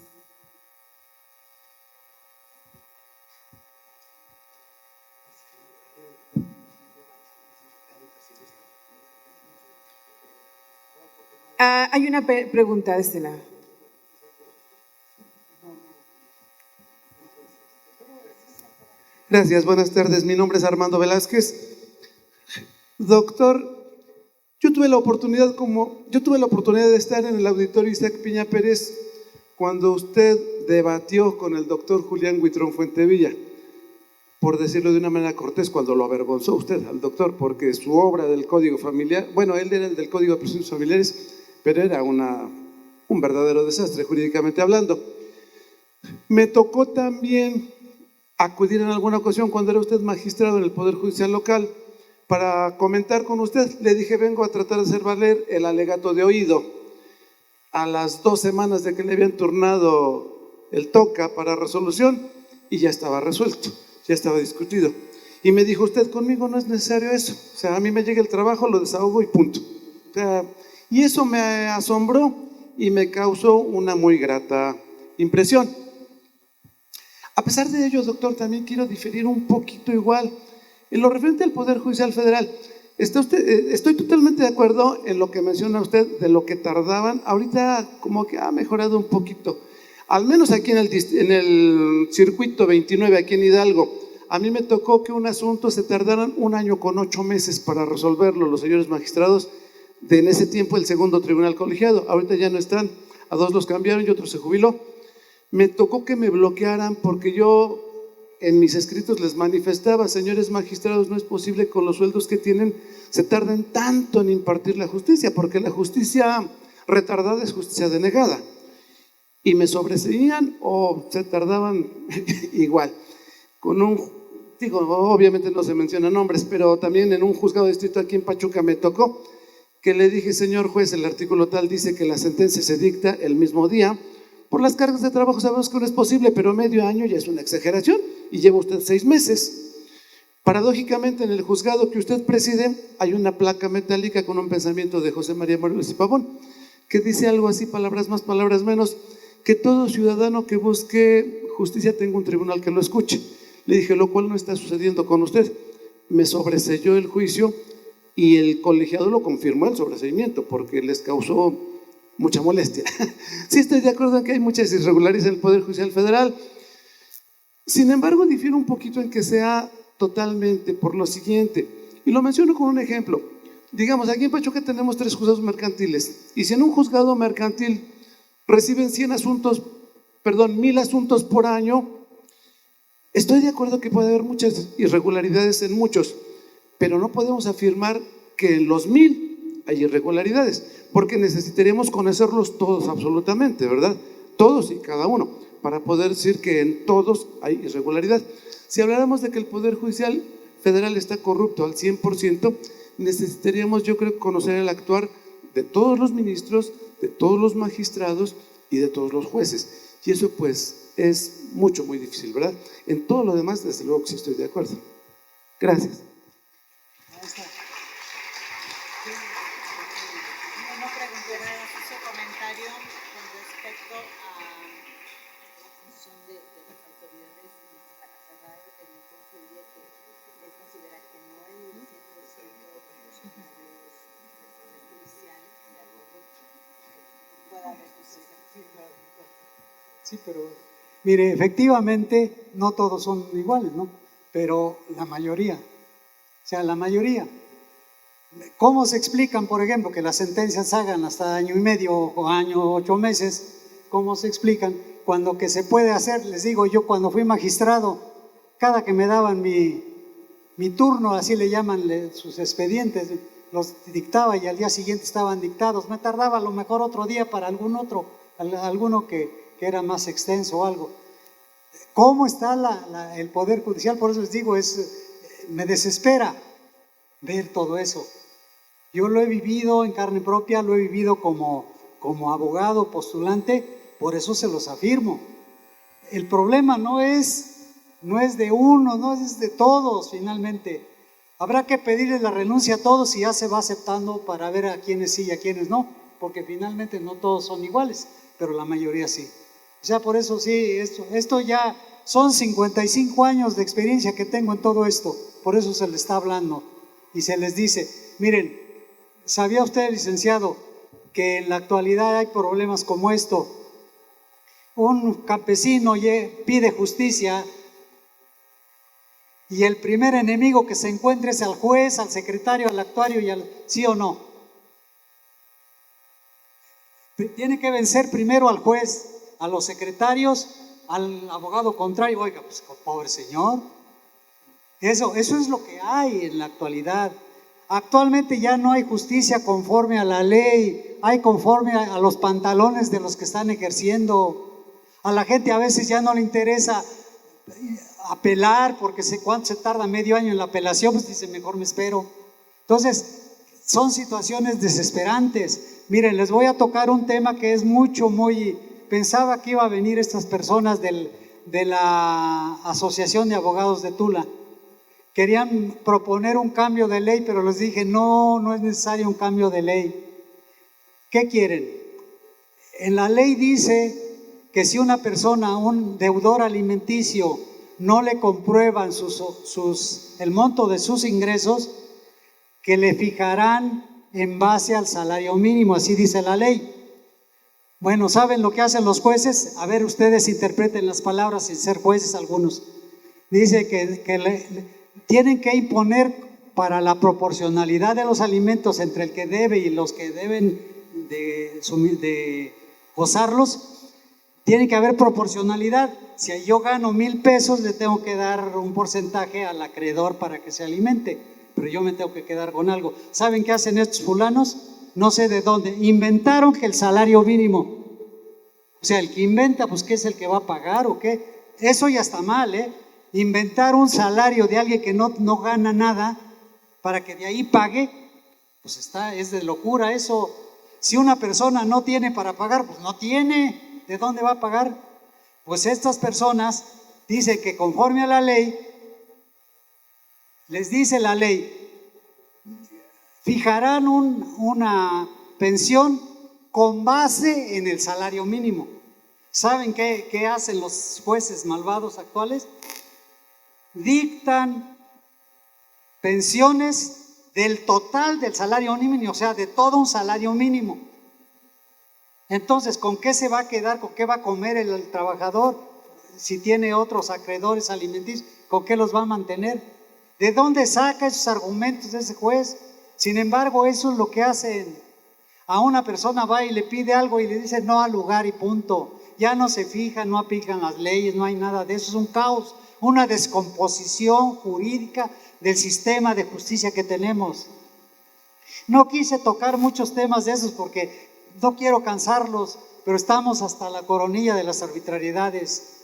Hay una pregunta de este lado. Gracias, buenas tardes. Mi nombre es Armando Velázquez. Doctor, yo tuve la oportunidad de estar en el auditorio Isaac Piña Pérez cuando usted debatió con el doctor Julián Huitrón Fuentevilla, por decirlo de una manera cortés, cuando lo avergonzó usted al doctor, porque su obra del Código Familiar, bueno, él era el del Código de Procedimientos Familiares, pero era un verdadero desastre jurídicamente hablando. Me tocó también acudir en alguna ocasión cuando era usted magistrado en el Poder Judicial local para comentar con usted. Le dije, vengo a tratar de hacer valer el alegato de oído. A las 2 semanas de que le habían turnado el TOCA para resolución, y ya estaba resuelto, ya estaba discutido. Y me dijo usted, conmigo no es necesario eso. O sea, a mí me llega el trabajo, lo desahogo y punto. O sea, y eso me asombró y me causó una muy grata impresión. A pesar de ello, doctor, también quiero diferir un poquito igual. En lo referente al Poder Judicial Federal, estoy totalmente de acuerdo en lo que menciona usted de lo que tardaban. Ahorita como que ha mejorado un poquito. Al menos aquí en el circuito 29, aquí en Hidalgo, a mí me tocó que un asunto se tardaran 1 año con 8 meses para resolverlo los señores magistrados de en ese tiempo el segundo tribunal colegiado. Ahorita ya no están, a 2 los cambiaron y otro se jubiló. Me tocó que me bloquearan porque yo en mis escritos les manifestaba, señores magistrados, no es posible con los sueldos que tienen se tarden tanto en impartir la justicia, porque la justicia retardada es justicia denegada. Y me sobreseían o se tardaban igual. Obviamente no se mencionan nombres, pero también en un juzgado de distrito aquí en Pachuca me tocó que le dije, señor juez, el artículo tal dice que la sentencia se dicta el mismo día. Por las cargas de trabajo sabemos que no es posible, pero medio año ya es una exageración y lleva usted 6 meses. Paradójicamente, en el juzgado que usted preside hay una placa metálica con un pensamiento de José María Morelos y Pavón, que dice algo así, palabras más, palabras menos, que todo ciudadano que busque justicia tenga un tribunal que lo escuche. Le dije, lo cual no está sucediendo con usted. Me sobreseyó el juicio y el colegiado lo confirmó el sobreseimiento porque les causó mucha molestia. Sí, estoy de acuerdo en que hay muchas irregularidades en el Poder Judicial Federal. Sin embargo, difiero un poquito en que sea totalmente por lo siguiente, y lo menciono con un ejemplo. Digamos, aquí en Pachuca tenemos 3 juzgados mercantiles, y si en un juzgado mercantil reciben 1000 asuntos por año, estoy de acuerdo que puede haber muchas irregularidades en muchos, pero no podemos afirmar que en los 1000 hay irregularidades, porque necesitaríamos conocerlos todos absolutamente, ¿verdad? Todos y cada uno, para poder decir que en todos hay irregularidad. Si habláramos de que el Poder Judicial Federal está corrupto al 100%, necesitaríamos, yo creo, conocer el actuar de todos los ministros, de todos los magistrados y de todos los jueces. Y eso pues es muy difícil, ¿verdad? En todo lo demás, desde luego que sí estoy de acuerdo. Gracias. No preguntará su comentario con respecto a la función de las autoridades para cerrar el concluye que él considera que no hay un 100% de funcionarios judiciales de acuerdo que pueda haber justicia. Sí, pero mire, efectivamente no todos son iguales, ¿no? Pero la mayoría, o sea, la mayoría. ¿Cómo se explican, por ejemplo, que las sentencias hagan hasta 1 año y medio o 8 meses? ¿Cómo se explican cuando que se puede hacer, les digo, yo cuando fui magistrado, cada que me daban mi turno, así le llaman sus expedientes, los dictaba y al día siguiente estaban dictados. Me tardaba a lo mejor otro día para alguno que era más extenso o algo. ¿Cómo está el Poder Judicial? Por eso les digo, me desespera ver todo eso. Yo lo he vivido en carne propia, lo he vivido como abogado, postulante, por eso se los afirmo. El problema no es de uno, no es de todos finalmente. Habrá que pedirle la renuncia a todos y ya se va aceptando para ver a quiénes sí y a quiénes no, porque finalmente no todos son iguales, pero la mayoría sí. O sea, por eso sí, esto ya son 55 años de experiencia que tengo en todo esto, por eso se les está hablando y se les dice, miren, ¿sabía usted, licenciado, que en la actualidad hay problemas como esto? Un campesino pide justicia y el primer enemigo que se encuentre es al juez, al secretario, al actuario y ¿sí o no? Tiene que vencer primero al juez, a los secretarios, al abogado contrario. Oiga, pues pobre señor. Eso es lo que hay en la actualidad. Actualmente ya no hay justicia conforme a la ley, hay conforme a los pantalones de los que están ejerciendo. A la gente a veces ya no le interesa apelar porque cuánto se tarda, medio año en la apelación, pues dice, mejor me espero. Entonces, son situaciones desesperantes. Miren, les voy a tocar un tema que es pensaba que iba a venir estas personas de la Asociación de Abogados de Tula. Querían proponer un cambio de ley, pero les dije, no es necesario un cambio de ley. ¿Qué quieren? En la ley dice que si una persona, un deudor alimenticio, no le comprueban el monto de sus ingresos, que le fijarán en base al salario mínimo, así dice la ley. Bueno, ¿saben lo que hacen los jueces? A ver, ustedes interpreten las palabras sin ser jueces algunos. Dice que tienen que imponer para la proporcionalidad de los alimentos entre el que debe y los que deben de gozarlos, tiene que haber proporcionalidad. Si yo gano 1,000 pesos, le tengo que dar un porcentaje al acreedor para que se alimente, pero yo me tengo que quedar con algo. ¿Saben qué hacen estos fulanos? No sé de dónde. Inventaron que el salario mínimo, o sea, el que inventa, pues ¿qué es el que va a pagar o qué? Eso ya está mal, ¿eh? Inventar un salario de alguien que no gana nada para que de ahí pague, pues es de locura eso. Si una persona no tiene para pagar, pues no tiene. ¿De dónde va a pagar? Pues estas personas dicen que conforme a la ley, les dice la ley, fijarán una pensión con base en el salario mínimo. ¿Saben qué hacen los jueces malvados actuales? Dictan pensiones del total del salario mínimo, o sea, de todo un salario mínimo. Entonces, ¿con qué se va a quedar? ¿Con qué va a comer el trabajador? Si tiene otros acreedores alimenticios, ¿con qué los va a mantener? ¿De dónde saca esos argumentos ese juez? Sin embargo, eso es lo que hacen. A una persona va y le pide algo y le dice no al lugar y punto. Ya no se fijan, no aplican las leyes, no hay nada de eso. Es un caos, una descomposición jurídica del sistema de justicia que tenemos. No quise tocar muchos temas de esos porque no quiero cansarlos, pero estamos hasta la coronilla de las arbitrariedades.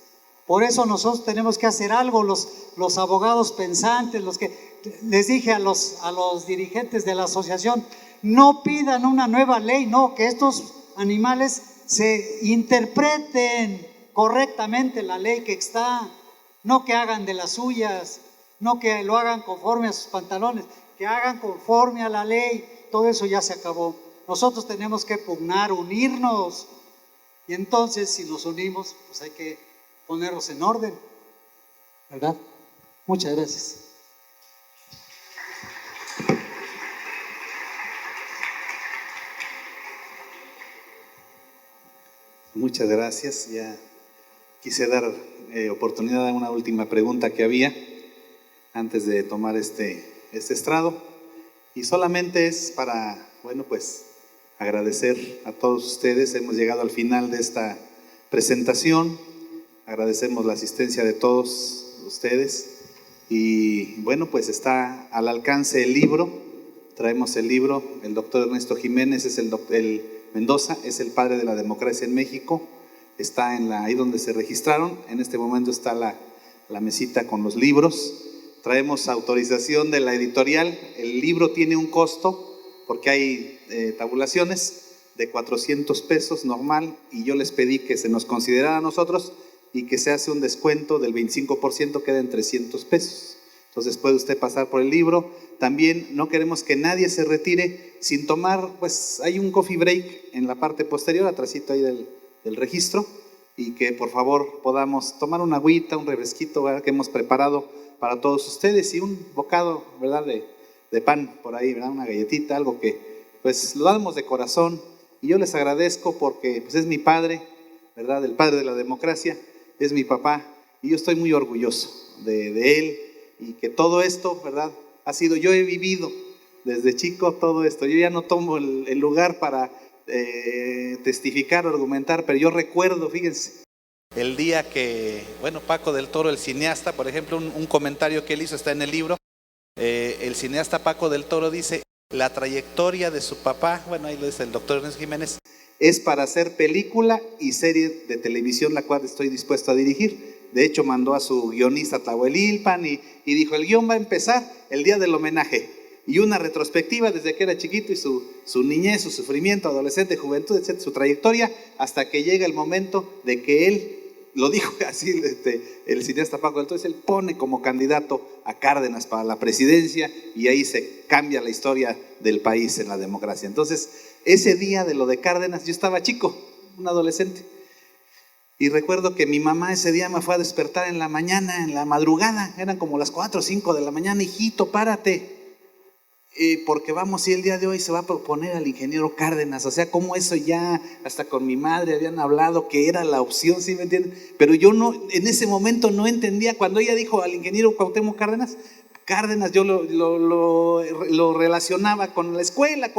Por eso nosotros tenemos que hacer algo, los abogados pensantes, los que les dije a los dirigentes de la asociación, no pidan una nueva ley, no, que estos animales se interpreten correctamente la ley que está, no que hagan de las suyas, no que lo hagan conforme a sus pantalones, que hagan conforme a la ley. Todo eso ya se acabó. Nosotros tenemos que pugnar, unirnos, y entonces si nos unimos, pues hay que ponerlos en orden, ¿verdad? Muchas gracias. Muchas gracias. Ya quise dar oportunidad a una última pregunta que había antes de tomar este estrado, y solamente es para, bueno, pues agradecer a todos ustedes. Hemos llegado al final de esta presentación. Agradecemos la asistencia de todos ustedes. Y bueno, pues está al alcance el libro. Traemos el libro. El doctor Ernesto Jiménez es el Mendoza, es el padre de la democracia en México. Está ahí donde se registraron. En este momento está la mesita con los libros. Traemos autorización de la editorial. El libro tiene un costo, porque hay tabulaciones, de 400 pesos normal, y yo les pedí que se nos considerara a nosotros y que se hace un descuento del 25%, queda en 300 pesos. Entonces puede usted pasar por el libro. También no queremos que nadie se retire sin tomar, pues hay un coffee break en la parte posterior, atrásito ahí del registro, y que por favor podamos tomar una agüita, un refresquito, ¿verdad?, que hemos preparado para todos ustedes, y un bocado, ¿verdad?, de pan por ahí, ¿verdad?, una galletita, algo que pues lo damos de corazón. Y yo les agradezco porque pues es mi padre, ¿verdad?, el padre de la democracia, es mi papá, y yo estoy muy orgulloso de él, y que todo esto, ¿verdad?, ha sido, yo he vivido desde chico todo esto. Yo ya no tomo el lugar para testificar o argumentar, pero yo recuerdo, fíjense, el día que, bueno, Paco del Toro, el cineasta, por ejemplo, un comentario que él hizo está en el libro. El cineasta Paco del Toro dice: la trayectoria de su papá, bueno, ahí lo dice el doctor Ernesto Jiménez, es para hacer película y serie de televisión, la cual estoy dispuesto a dirigir. De hecho, mandó a su guionista Tlahuelilpan y dijo: el guión va a empezar el día del homenaje, y una retrospectiva desde que era chiquito y su niñez, su sufrimiento, adolescente, juventud, etcétera, su trayectoria, hasta que llega el momento de que él, lo dijo así el cineasta Paco del Toro, él pone como candidato a Cárdenas para la presidencia, y ahí se cambia la historia del país en la democracia. Entonces, ese día de lo de Cárdenas, yo estaba chico, un adolescente, y recuerdo que mi mamá ese día me fue a despertar en la mañana, en la madrugada, eran como las 4 o 5 de la mañana: hijito, párate, porque vamos, y el día de hoy se va a proponer al ingeniero Cárdenas. O sea, como eso ya, hasta con mi madre habían hablado que era la opción, ¿sí me entienden? Pero yo no, en ese momento no entendía. Cuando ella dijo al ingeniero Cuauhtémoc Cárdenas, yo lo relacionaba con la escuela,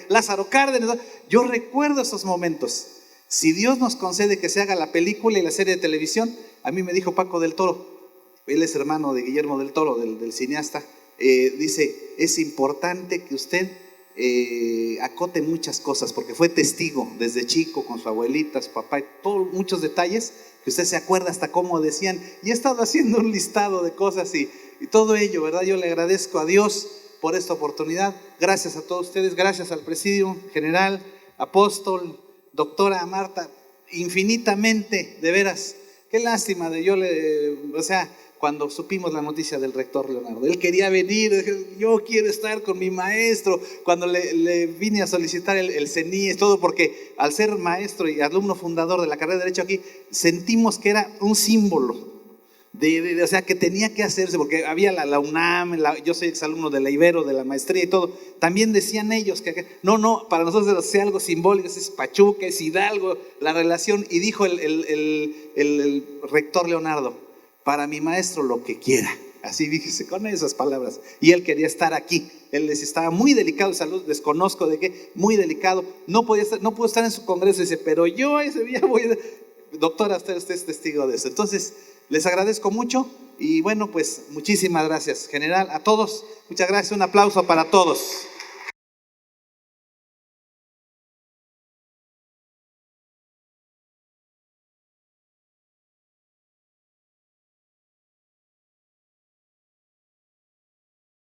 Lázaro Cárdenas. Yo recuerdo esos momentos. Si Dios nos concede que se haga la película y la serie de televisión, a mí me dijo Paco del Toro, él es hermano de Guillermo del Toro, del cineasta, dice: es importante que usted acote muchas cosas, porque fue testigo desde chico con su abuelita, su papá, y muchos detalles que usted se acuerda hasta cómo decían, y he estado haciendo un listado de cosas y todo ello, ¿verdad? Yo le agradezco a Dios por esta oportunidad. Gracias a todos ustedes, gracias al Presidium General, Apóstol, doctora Marta, infinitamente, de veras. Qué lástima cuando supimos la noticia del rector Leonardo, él quería venir, yo quiero estar con mi maestro. Cuando le vine a solicitar el CENIES, todo, porque al ser maestro y alumno fundador de la carrera de Derecho aquí, sentimos que era un símbolo, o sea, que tenía que hacerse, porque había la UNAM, yo soy exalumno de la Ibero, de la maestría y todo. También decían ellos que no, para nosotros es algo simbólico, es Pachuca, es Hidalgo, la relación. Y dijo el rector Leonardo: para mi maestro lo que quiera. Así fíjese, con esas palabras. Y él quería estar aquí. Él estaba muy delicado de salud, desconozco de qué, muy delicado. No pudo estar en su congreso. Dice: pero yo ese día voy a... Doctora, usted es testigo de eso. Entonces, les agradezco mucho, y bueno, pues muchísimas gracias, general, a todos. Muchas gracias, un aplauso para todos.